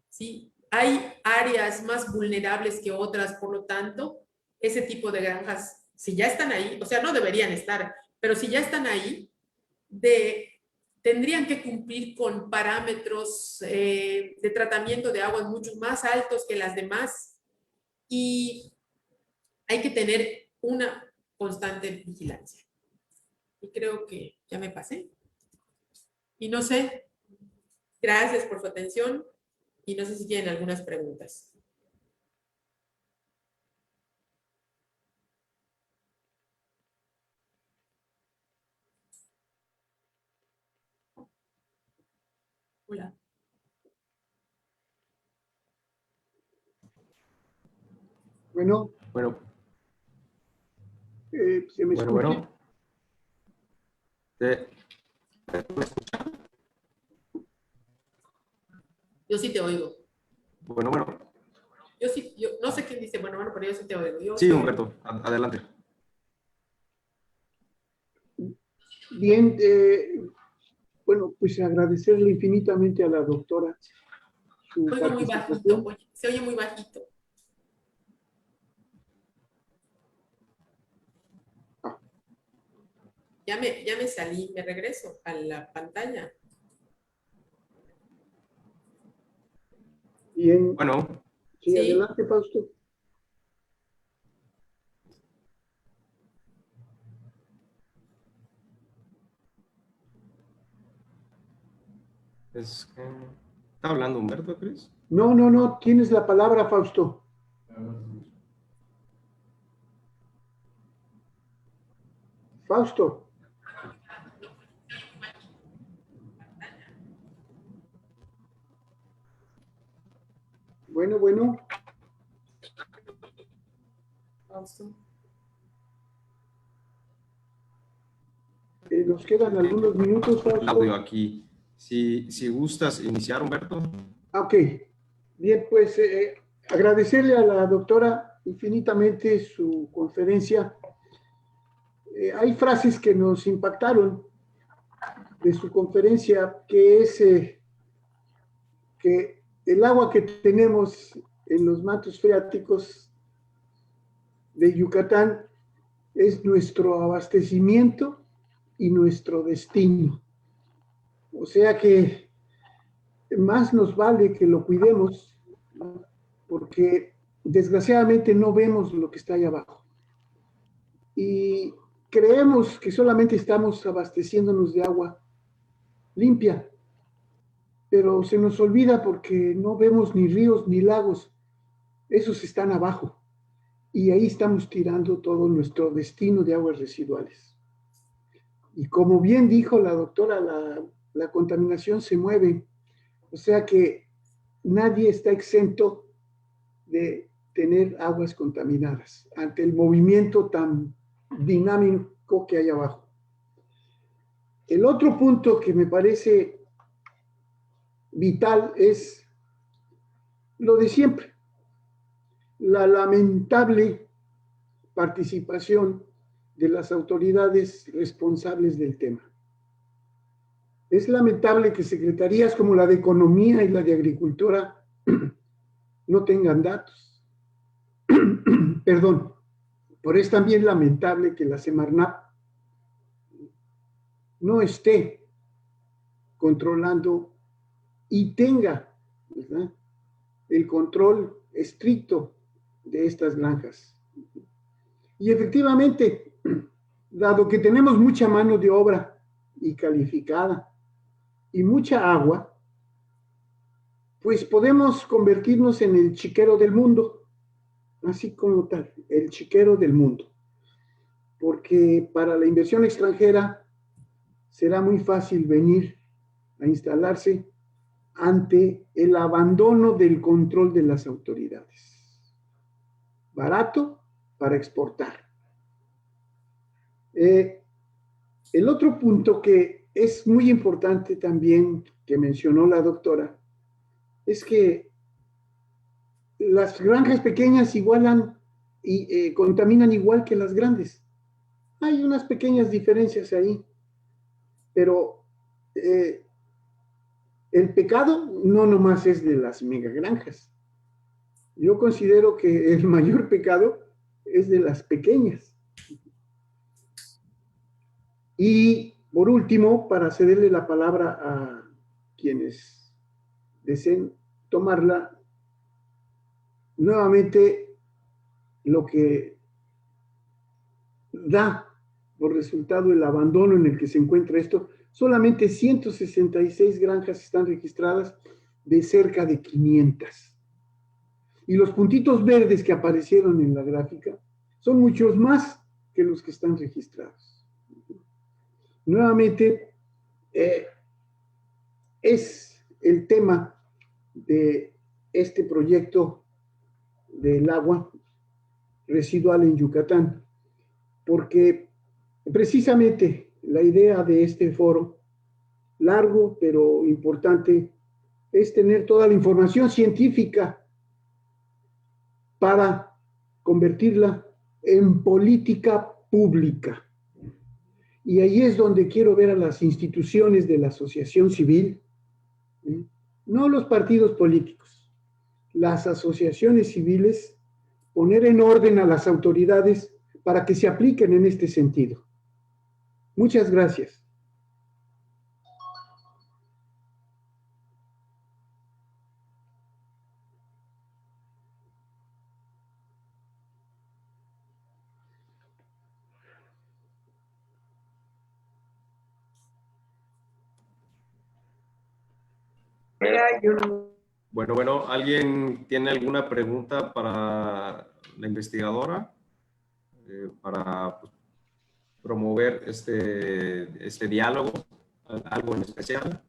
¿Sí? Hay áreas más vulnerables que otras, por lo tanto, ese tipo de granjas, si ya están ahí, o sea, no deberían estar, pero si ya están ahí, tendrían que cumplir con parámetros de tratamiento de aguas mucho más altos que las demás y hay que tener una constante vigilancia. Y creo que ya me pasé. Y no sé, gracias por su atención y no sé si tienen algunas preguntas. Hola. Bueno, Bueno, ¿se me escucha? bueno. Yo sí te oigo. Bueno. Yo no sé quién dice bueno, pero yo sí te oigo. Sí, Humberto, adelante. Bien, bueno, pues agradecerle infinitamente a la doctora su Oigo muy participación. bajito, se oye muy bajito. Ya me salí, me regreso a la pantalla. Bien. Bueno. Sí, adelante, Fausto. ¿Está hablando Humberto, Cris? No, tienes la palabra, Fausto. Fausto. Bueno. Fausto. Nos quedan algunos minutos, Fausto. El audio aquí. Si gustas iniciar, Humberto. Ok. Bien, pues agradecerle a la doctora infinitamente su conferencia. Hay frases que nos impactaron de su conferencia, que es que el agua que tenemos en los mantos freáticos de Yucatán es nuestro abastecimiento y nuestro destino. O sea que más nos vale que lo cuidemos, ¿no? Porque desgraciadamente no vemos lo que está ahí abajo. Y creemos que solamente estamos abasteciéndonos de agua limpia, pero se nos olvida porque no vemos ni ríos ni lagos, esos están abajo. Y ahí estamos tirando todo nuestro destino de aguas residuales. Y como bien dijo la doctora, la contaminación se mueve. O sea que nadie está exento de tener aguas contaminadas ante el movimiento tan dinámico que hay abajo. El otro punto que me parece vital es lo de siempre, la lamentable participación de las autoridades responsables del tema. Es lamentable que secretarías como la de Economía y la de Agricultura no tengan datos. Perdón, pero es también lamentable que la Semarnat no esté controlando y tenga, ¿verdad?, el control estricto de estas granjas. Y efectivamente, dado que tenemos mucha mano de obra y calificada y mucha agua, pues podemos convertirnos en el chiquero del mundo, así como tal, el chiquero del mundo. Porque para la inversión extranjera será muy fácil venir a instalarse ante el abandono del control de las autoridades. Barato para exportar. El otro punto que es muy importante también, que mencionó la doctora, es que las granjas pequeñas igualan y contaminan igual que las grandes. Hay unas pequeñas diferencias ahí, pero el pecado no nomás es de las megagranjas. Yo considero que el mayor pecado es de las pequeñas. Y por último, para cederle la palabra a quienes deseen tomarla, nuevamente lo que da por resultado el abandono en el que se encuentra esto, solamente 166 granjas están registradas de cerca de 500. Y los puntitos verdes que aparecieron en la gráfica son muchos más que los que están registrados. Nuevamente, es el tema de este proyecto del agua residual en Yucatán, porque precisamente la idea de este foro, largo pero importante, es tener toda la información científica para convertirla en política pública. Y ahí es donde quiero ver a las instituciones de la asociación civil, no los partidos políticos, las asociaciones civiles, poner en orden a las autoridades para que se apliquen en este sentido. Muchas gracias. Bueno, ¿alguien tiene alguna pregunta para la investigadora? Para pues, promover este diálogo, algo en especial.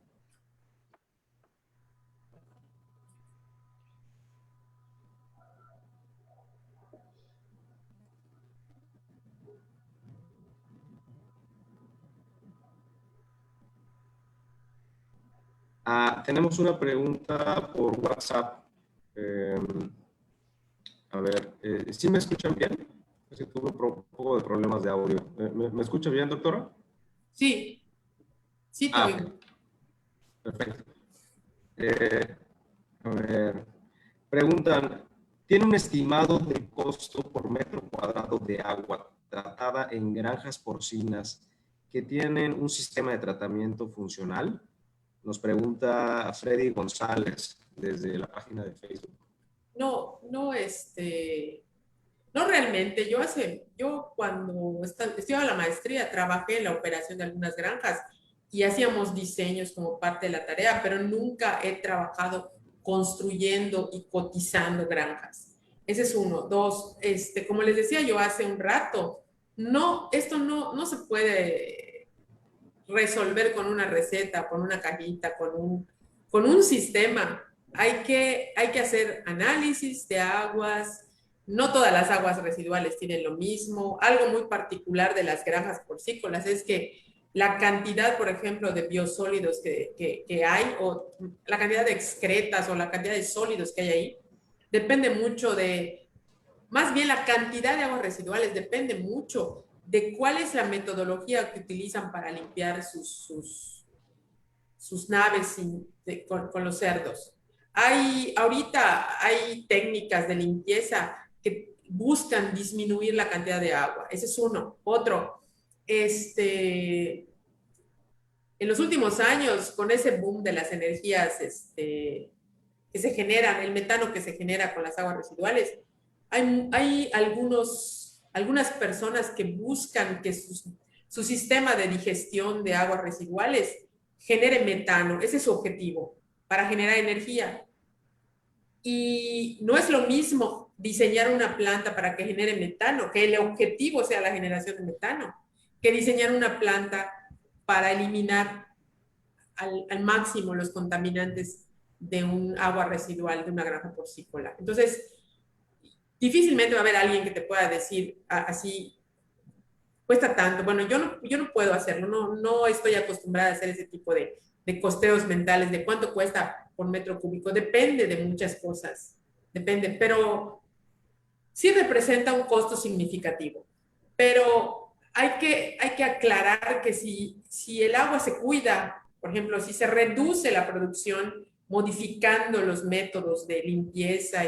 Tenemos una pregunta por WhatsApp. A ver, ¿sí me escuchan bien? Es que tuve un poco de problemas de audio. ¿Me escucha bien, doctora? Sí, sí te oigo. Okay. Perfecto. A ver, preguntan, ¿tiene un estimado del costo por metro cuadrado de agua tratada en granjas porcinas que tienen un sistema de tratamiento funcional? Nos pregunta Freddy González desde la página de Facebook. No realmente. Yo cuando estudiaba la maestría trabajé en la operación de algunas granjas y hacíamos diseños como parte de la tarea, pero nunca he trabajado construyendo y cotizando granjas. Ese es uno. Dos, como les decía yo hace un rato, esto no se puede resolver con una receta, con una cajita, con un sistema. Hay que hacer análisis de aguas. No todas las aguas residuales tienen lo mismo. Algo muy particular de las granjas porcícolas es que la cantidad, por ejemplo, de biosólidos que hay, o la cantidad de excretas o la cantidad de sólidos que hay ahí, depende mucho de, más bien la cantidad de aguas residuales depende mucho de cuál es la metodología que utilizan para limpiar sus naves con los cerdos. Ahorita hay técnicas de limpieza que buscan disminuir la cantidad de agua. Ese es uno. Otro, en los últimos años, con ese boom de las energías que se generan, el metano que se genera con las aguas residuales, hay algunas personas que buscan que su sistema de digestión de aguas residuales genere metano. Ese es su objetivo, para generar energía. Y no es lo mismo diseñar una planta para que genere metano, que el objetivo sea la generación de metano, que diseñar una planta para eliminar al máximo los contaminantes de un agua residual de una granja porcícola. Entonces, difícilmente va a haber alguien que te pueda decir así, cuesta tanto. Bueno, yo no puedo hacerlo, no estoy acostumbrada a hacer ese tipo de costeos mentales de cuánto cuesta por metro cúbico. Depende de muchas cosas, depende, pero sí representa un costo significativo. Pero hay que aclarar que si el agua se cuida, por ejemplo, si se reduce la producción modificando los métodos de limpieza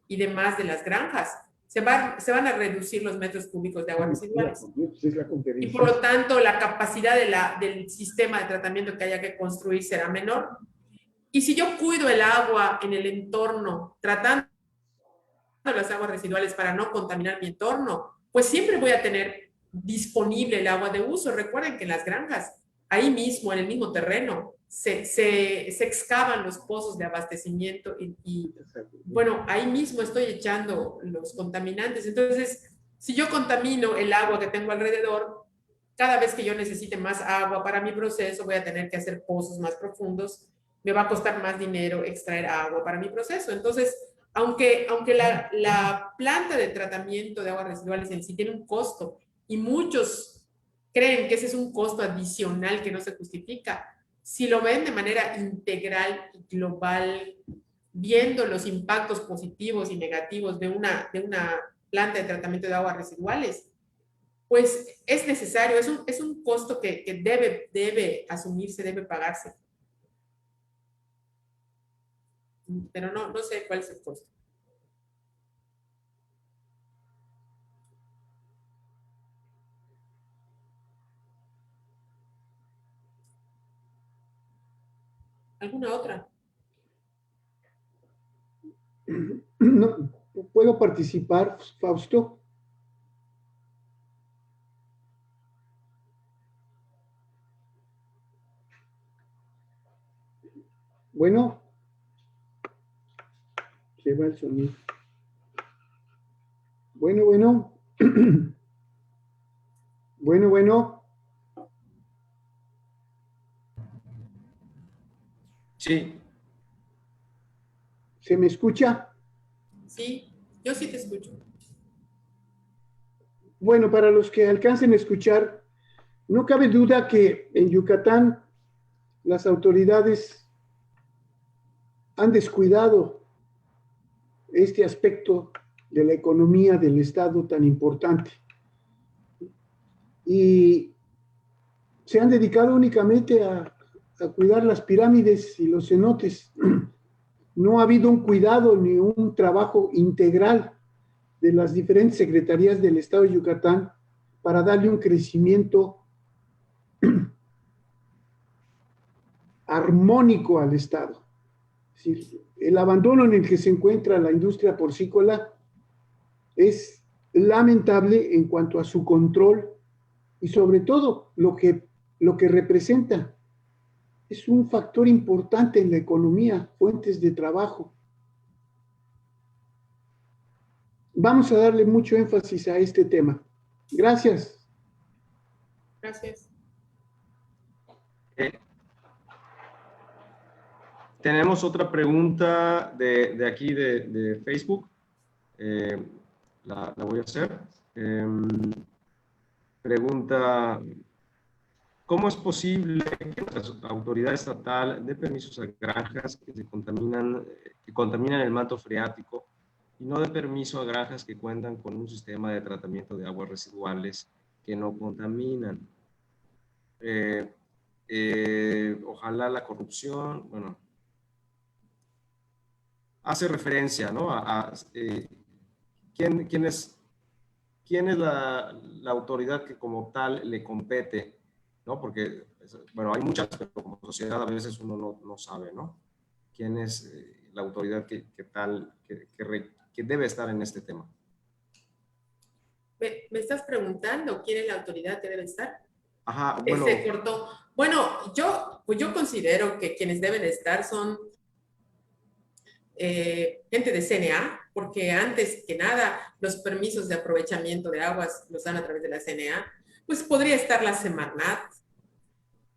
y demás de las granjas, se van a reducir los metros cúbicos de aguas residuales. Y por lo tanto, la capacidad del sistema de tratamiento que haya que construir será menor. Y si yo cuido el agua en el entorno, tratando las aguas residuales para no contaminar mi entorno, pues siempre voy a tener disponible el agua de uso. Recuerden que en las granjas, ahí mismo, en el mismo terreno, se excavan los pozos de abastecimiento y bueno, ahí mismo estoy echando los contaminantes. Entonces, si yo contamino el agua que tengo alrededor, cada vez que yo necesite más agua para mi proceso, voy a tener que hacer pozos más profundos, me va a costar más dinero extraer agua para mi proceso. Entonces, aunque la planta de tratamiento de aguas residuales en sí tiene un costo y muchos creen que ese es un costo adicional que no se justifica, si lo ven de manera integral y global, viendo los impactos positivos y negativos de una planta de tratamiento de aguas residuales, pues es necesario, es un costo que debe asumirse, debe pagarse. Pero no sé cuál es el costo. ¿Alguna otra? No, ¿puedo participar, Fausto? Bueno, se va el sonido. Bueno. Bueno. Sí. ¿Se me escucha? Sí, yo sí te escucho. Bueno, para los que alcancen a escuchar, no cabe duda que en Yucatán las autoridades han descuidado este aspecto de la economía del Estado tan importante. Y se han dedicado únicamente a cuidar las pirámides y los cenotes. No ha habido un cuidado ni un trabajo integral de las diferentes secretarías del Estado de Yucatán para darle un crecimiento armónico al Estado. Es decir, el abandono en el que se encuentra la industria porcícola es lamentable en cuanto a su control y sobre todo lo que representa. Es un factor importante en la economía, fuentes de trabajo. Vamos a darle mucho énfasis a este tema. Gracias. Gracias. Tenemos otra pregunta de aquí de Facebook. La voy a hacer. Pregunta, ¿cómo es posible que la autoridad estatal dé permisos a granjas que contaminan el manto freático y no dé permiso a granjas que cuentan con un sistema de tratamiento de aguas residuales que no contaminan? Ojalá la corrupción, bueno, hace referencia, ¿no? ¿Quién es la autoridad que como tal le compete, ¿no? Porque, bueno, hay muchas, pero como sociedad a veces uno no sabe, ¿no? ¿Quién es la autoridad que debe estar en este tema? ¿Me estás preguntando quién es la autoridad que debe estar? Ajá, bueno. Se cortó. Bueno, yo considero que quienes deben estar son gente de CNA, porque antes que nada los permisos de aprovechamiento de aguas los dan a través de la CNA. Pues podría estar la Semarnat.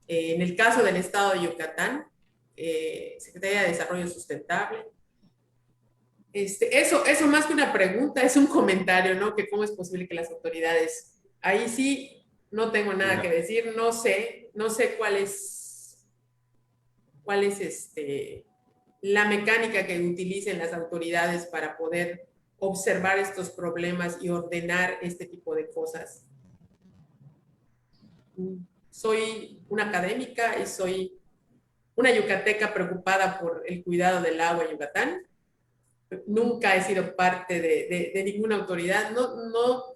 En el caso del estado de Yucatán, Secretaría de Desarrollo Sustentable. Eso más que una pregunta, es un comentario, ¿no? Que cómo es posible que las autoridades, ahí sí no tengo nada que decir, no sé cuál es la mecánica que utilicen las autoridades para poder observar estos problemas y ordenar este tipo de cosas. Soy una académica y soy una yucateca preocupada por el cuidado del agua en Yucatán. Nunca he sido parte de ninguna autoridad.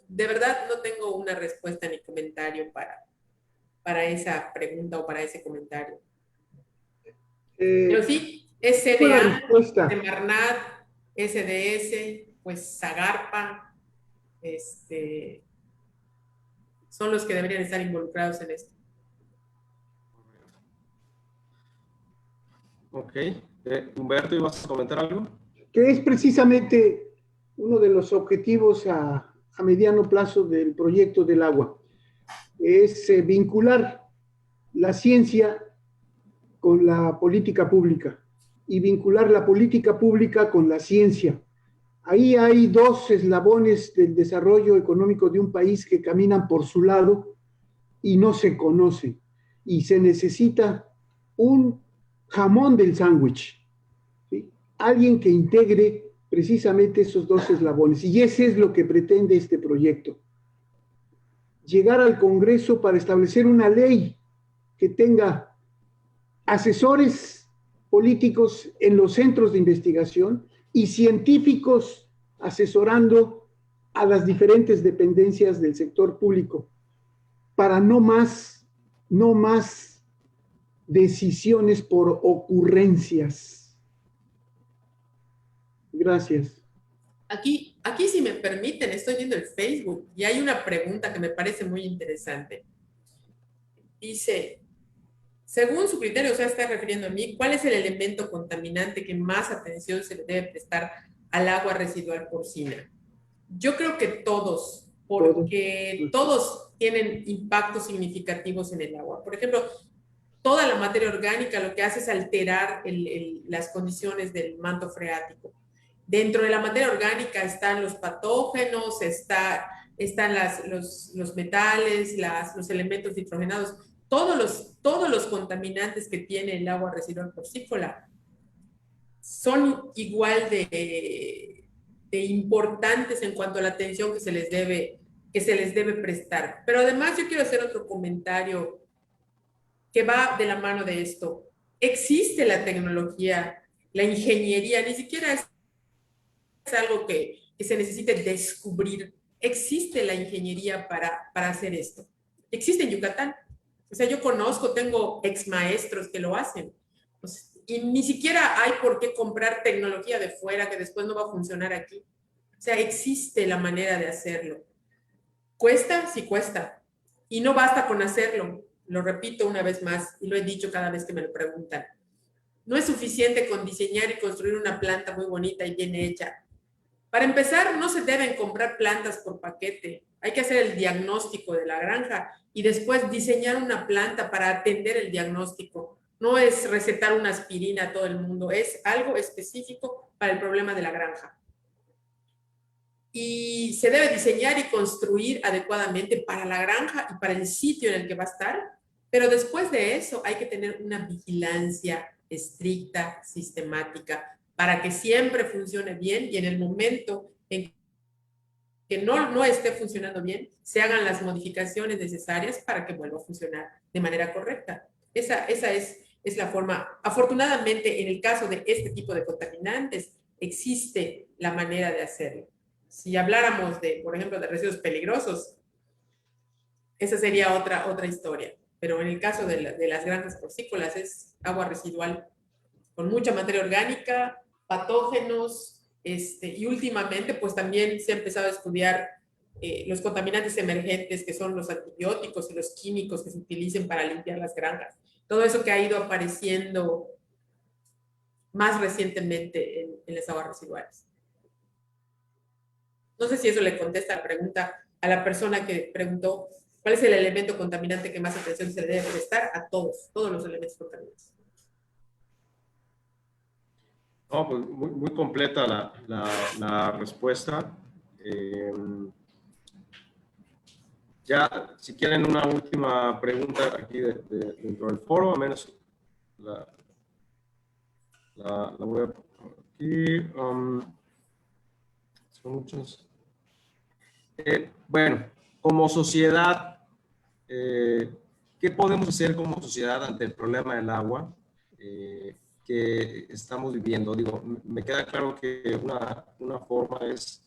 De verdad no tengo una respuesta ni comentario para esa pregunta o para ese comentario. Pero sí, es CNA, Semarnat, SDS, pues Zagarpa, son los que deberían estar involucrados en esto. Ok. Humberto, ¿ibas a comentar algo? Que es precisamente uno de los objetivos a mediano plazo del proyecto del agua. Es vincular la ciencia con la política pública y vincular la política pública con la ciencia. Ahí hay dos eslabones del desarrollo económico de un país que caminan por su lado y no se conocen. Y se necesita un jamón del sándwich, ¿sí? Alguien que integre precisamente esos dos eslabones. Y ese es lo que pretende este proyecto. Llegar al Congreso para establecer una ley que tenga asesores políticos en los centros de investigación y científicos asesorando a las diferentes dependencias del sector público para no más decisiones por ocurrencias. Gracias. Aquí, si me permiten, estoy viendo el Facebook y hay una pregunta que me parece muy interesante. Dice, según su criterio, o sea, está refiriendo a mí, ¿cuál es el elemento contaminante que más atención se le debe prestar al agua residual porcina? Yo creo que todos, porque todos tienen impactos significativos en el agua. Por ejemplo, toda la materia orgánica lo que hace es alterar las condiciones del manto freático. Dentro de la materia orgánica están los patógenos, están los metales, los elementos nitrogenados, todos los contaminantes que tiene el agua residual porcícola son igual de importantes en cuanto a la atención que se les debe prestar. Pero además yo quiero hacer otro comentario que va de la mano de esto. Existe la tecnología, la ingeniería, ni siquiera es algo que se necesite descubrir. Existe la ingeniería para hacer esto. Existe en Yucatán. O sea, yo tengo ex maestros que lo hacen. Y ni siquiera hay por qué comprar tecnología de fuera que después no va a funcionar aquí. O sea, existe la manera de hacerlo. ¿Cuesta? Sí cuesta. Y no basta con hacerlo. Lo repito una vez más y lo he dicho cada vez que me lo preguntan. No es suficiente con diseñar y construir una planta muy bonita y bien hecha. Para empezar, no se deben comprar plantas por paquete. Hay que hacer el diagnóstico de la granja y después diseñar una planta para atender el diagnóstico. No es recetar una aspirina a todo el mundo, es algo específico para el problema de la granja. Y se debe diseñar y construir adecuadamente para la granja y para el sitio en el que va a estar, pero después de eso hay que tener una vigilancia estricta, sistemática, para que siempre funcione bien y en el momento en que no esté funcionando bien, se hagan las modificaciones necesarias para que vuelva a funcionar de manera correcta. Esa es la forma. Afortunadamente, en el caso de este tipo de contaminantes, existe la manera de hacerlo. Si habláramos de, por ejemplo, de residuos peligrosos, esa sería otra historia. Pero en el caso de las granjas porcícolas es agua residual con mucha materia orgánica, patógenos, y últimamente pues también se ha empezado a estudiar los contaminantes emergentes, que son los antibióticos y los químicos que se utilicen para limpiar las granjas. Todo eso que ha ido apareciendo más recientemente en las aguas residuales. No sé si eso le contesta la pregunta a la persona que preguntó cuál es el elemento contaminante que más atención se le debe prestar a todos los elementos contaminantes. No, pues muy completa la respuesta. Ya, si quieren una última pregunta aquí dentro del foro, al menos la voy a poner aquí. Son muchos. Bueno, como sociedad, ¿qué podemos hacer como sociedad ante el problema del agua que estamos viviendo? Digo, me queda claro que una forma es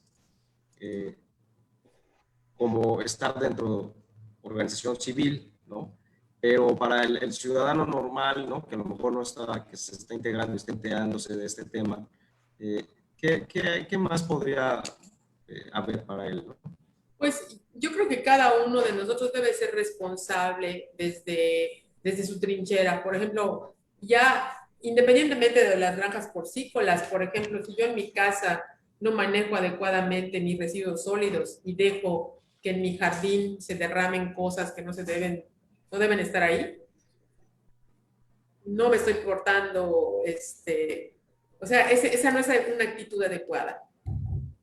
como estar dentro de organización civil, ¿no? Pero para el ciudadano normal, ¿no? Que a lo mejor no está, que se está integrando y está enterándose de este tema, ¿qué más podría haber para él, ¿no? Pues yo creo que cada uno de nosotros debe ser responsable desde su trinchera. Por ejemplo, ya independientemente de las granjas porcícolas, por ejemplo, si yo en mi casa no manejo adecuadamente mis residuos sólidos y dejo que en mi jardín se derramen cosas que no deben estar ahí, no me estoy portando, o sea, esa no es una actitud adecuada.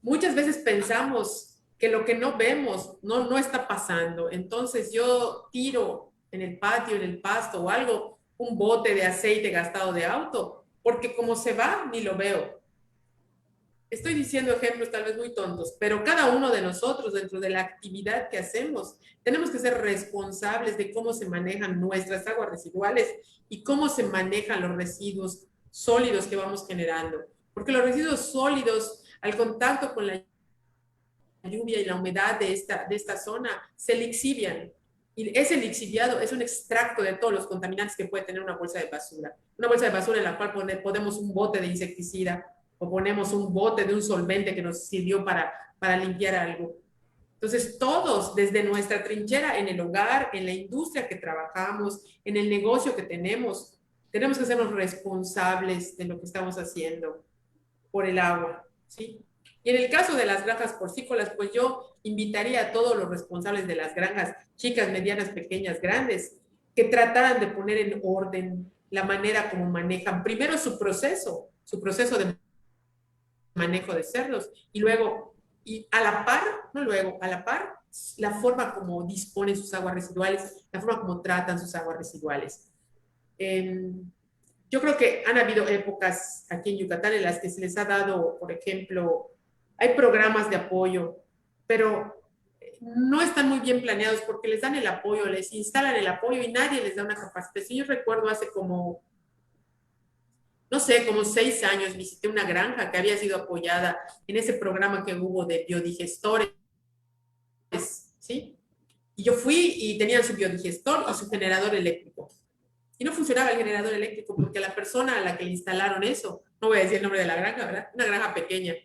Muchas veces pensamos que lo que no vemos no está pasando. Entonces yo tiro en el patio, en el pasto o algo, un bote de aceite gastado de auto, porque como se va, ni lo veo. Estoy diciendo ejemplos tal vez muy tontos, pero cada uno de nosotros, dentro de la actividad que hacemos, tenemos que ser responsables de cómo se manejan nuestras aguas residuales y cómo se manejan los residuos sólidos que vamos generando. Porque los residuos sólidos, al contacto con la lluvia y la humedad de esta zona, se lixivian. Y ese lixiviado es un extracto de todos los contaminantes que puede tener una bolsa de basura. Una bolsa de basura en la cual ponemos un bote de insecticida o ponemos un bote de un solvente que nos sirvió para limpiar algo. Entonces, todos, desde nuestra trinchera, en el hogar, en la industria que trabajamos, en el negocio que tenemos que hacernos responsables de lo que estamos haciendo por el agua, ¿sí? Y en el caso de las granjas porcícolas, pues yo invitaría a todos los responsables de las granjas, chicas, medianas, pequeñas, grandes, que trataran de poner en orden la manera como manejan primero su proceso de manejo de cerdos, y luego, y a la par, no luego, a la par, la forma como disponen sus aguas residuales, la forma como tratan sus aguas residuales. Yo creo que han habido épocas aquí en Yucatán en las que se les ha dado, por ejemplo, hay programas de apoyo, pero no están muy bien planeados porque les dan el apoyo, les instalan el apoyo y nadie les da una capacitación. Yo recuerdo hace como 6 años visité una granja que había sido apoyada en ese programa que hubo de biodigestores, ¿sí? Y yo fui y tenían su biodigestor y su generador eléctrico. Y no funcionaba el generador eléctrico porque la persona a la que le instalaron eso, no voy a decir el nombre de la granja, ¿verdad? Una granja pequeña.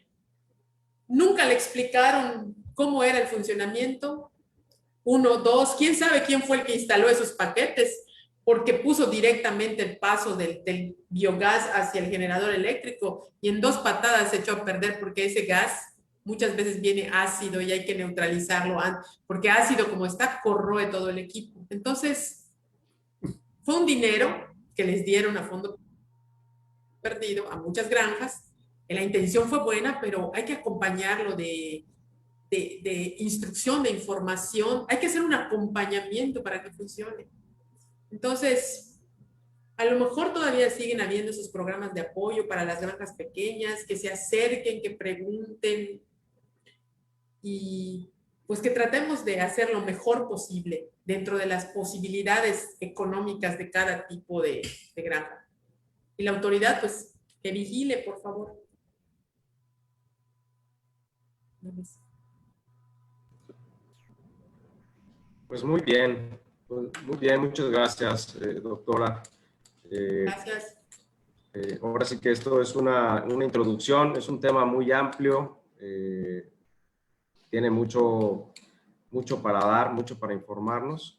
Nunca le explicaron cómo era el funcionamiento. 1, 2, quién sabe quién fue el que instaló esos paquetes, porque puso directamente el paso del biogás hacia el generador eléctrico y en 2 patadas se echó a perder porque ese gas muchas veces viene ácido y hay que neutralizarlo porque ácido como está corroe todo el equipo. Entonces, fue un dinero que les dieron a fondo perdido a muchas granjas. La intención fue buena, pero hay que acompañarlo de instrucción, de información. Hay que hacer un acompañamiento para que funcione. Entonces, a lo mejor todavía siguen habiendo esos programas de apoyo para las granjas pequeñas, que se acerquen, que pregunten y pues que tratemos de hacer lo mejor posible dentro de las posibilidades económicas de cada tipo de granja. Y la autoridad, pues, que vigile, por favor. Pues muy bien, muchas gracias, doctora. Gracias. Ahora sí que esto es una introducción, es un tema muy amplio, tiene mucho para dar, mucho para informarnos.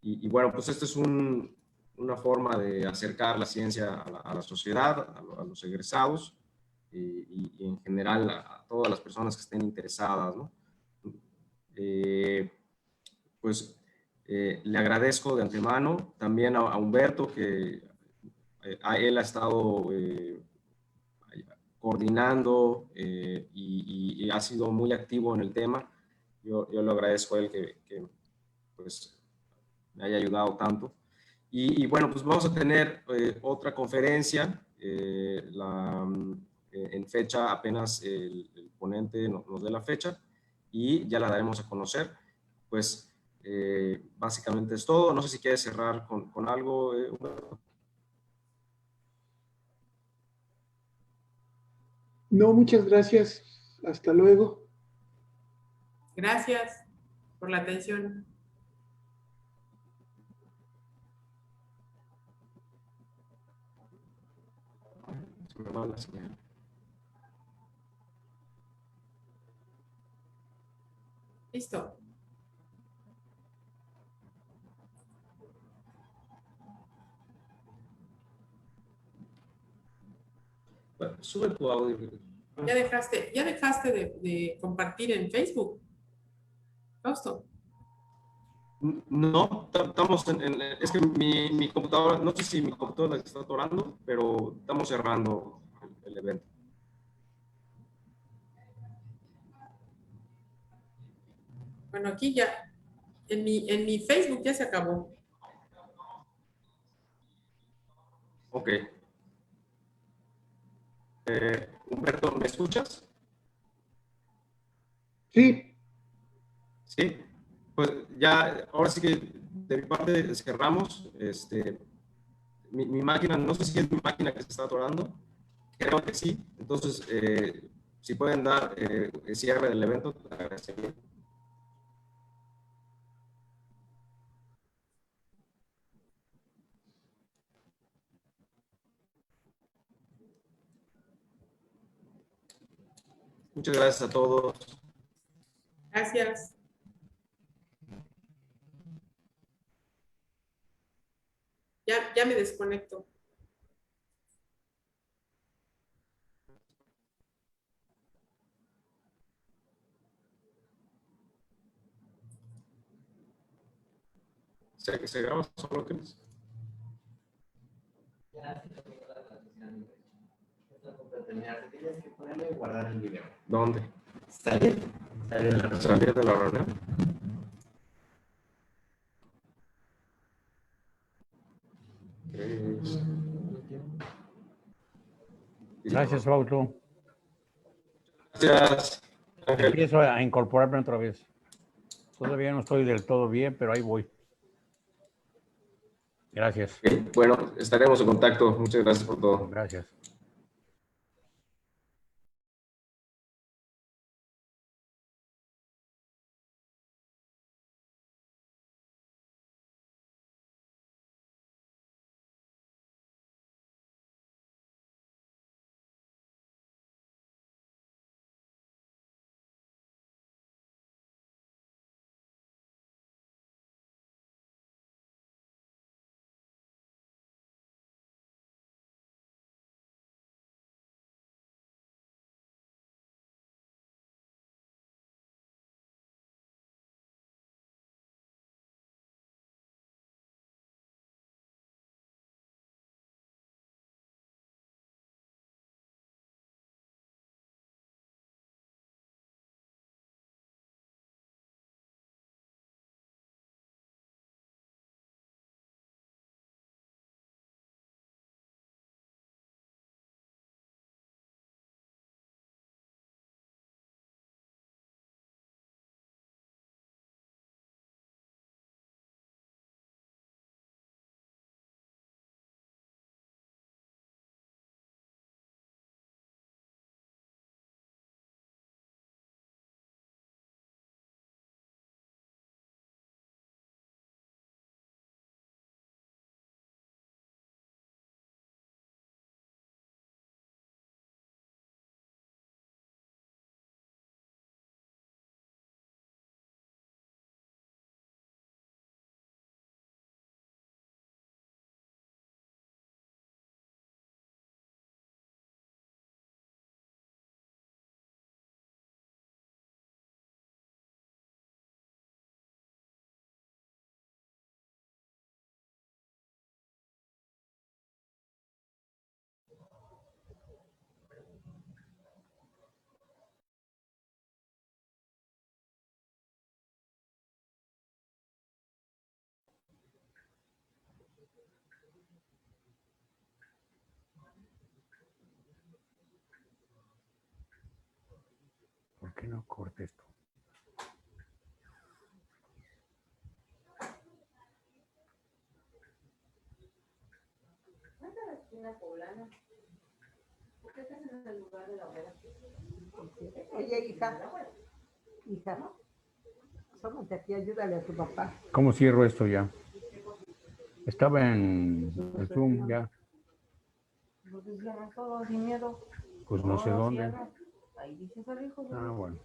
Y bueno, pues esta es una forma de acercar la ciencia a la sociedad, a los egresados y en general a todas las personas que estén interesadas, ¿no? Pues le agradezco de antemano también a Humberto que él ha estado coordinando y ha sido muy activo en el tema. Yo le agradezco a él que pues me haya ayudado tanto. Y bueno, pues vamos a tener otra conferencia en fecha, apenas el ponente nos dé la fecha y ya la daremos a conocer. Pues básicamente es todo. No sé si quieres cerrar con algo. No, muchas gracias. Hasta luego. Gracias por la atención. Se me va la señal. Listo. Bueno, sube tu audio. Ya dejaste de compartir en Facebook, Fausto. No, estamos es que mi computadora, no sé si mi computadora está atorando, pero estamos cerrando el evento. Bueno, aquí ya, en mi Facebook ya se acabó. Ok. Humberto, ¿me escuchas? Sí, Sí. Pues ya, ahora sí que de mi parte cerramos. Mi máquina, no sé si es mi máquina que se está atorando. Creo que sí. Entonces, si pueden dar el cierre del evento, te agradecería. Muchas gracias a todos. Gracias. Ya me desconecto. Se graba solo que Ya se terminó la transmisión. Esto por terminar, tienes que ponerle guardar el video. ¿Dónde? Salir. Salir de la reunión. Salir de la reunión. Gracias, Fausto. Gracias, Ángel. Empiezo a incorporarme otra vez. Todavía no estoy del todo bien, pero ahí voy. Gracias. Bueno, estaremos en contacto. Muchas gracias por todo. Gracias. que no corte esto. Oye, hija, asómate aquí, ayúdale a tu papá. ¿Cómo cierro esto ya? Estaba en el Zoom ya. Pues cierra todo sin miedo. Pues no sé dónde. Cierra. Ahí dice el hijo. Ah, bueno.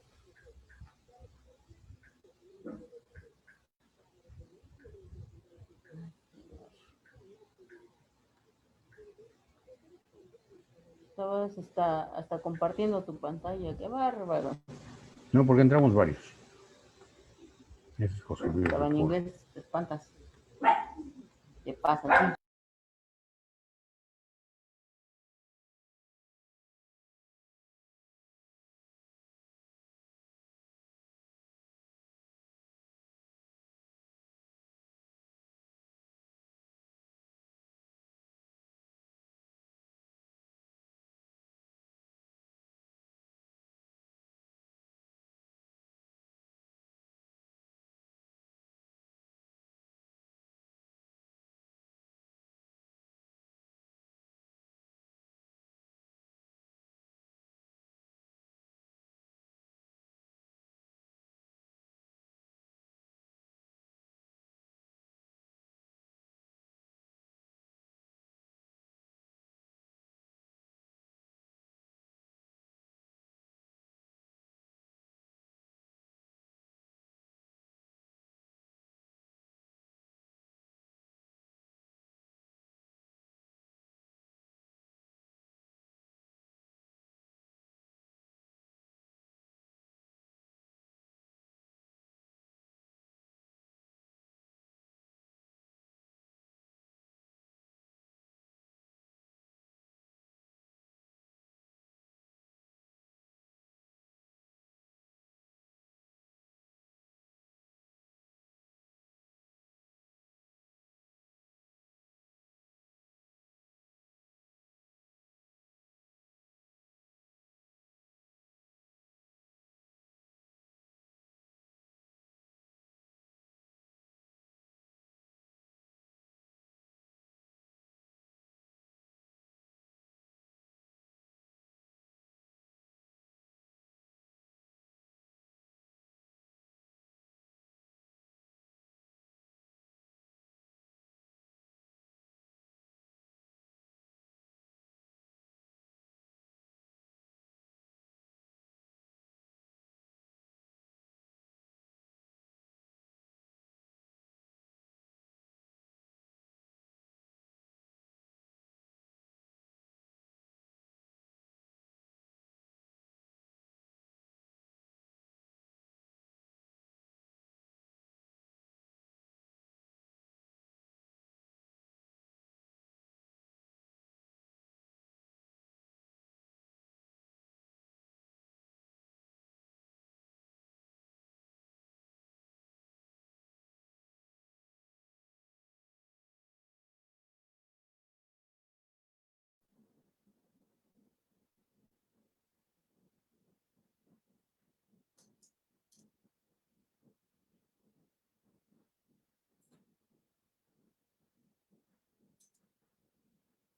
Estabas hasta compartiendo tu pantalla. Qué bárbaro. No, porque entramos varios. Ese es José Luis. Estaba en Ripoll. inglés, te espantas. ¿Qué pasa?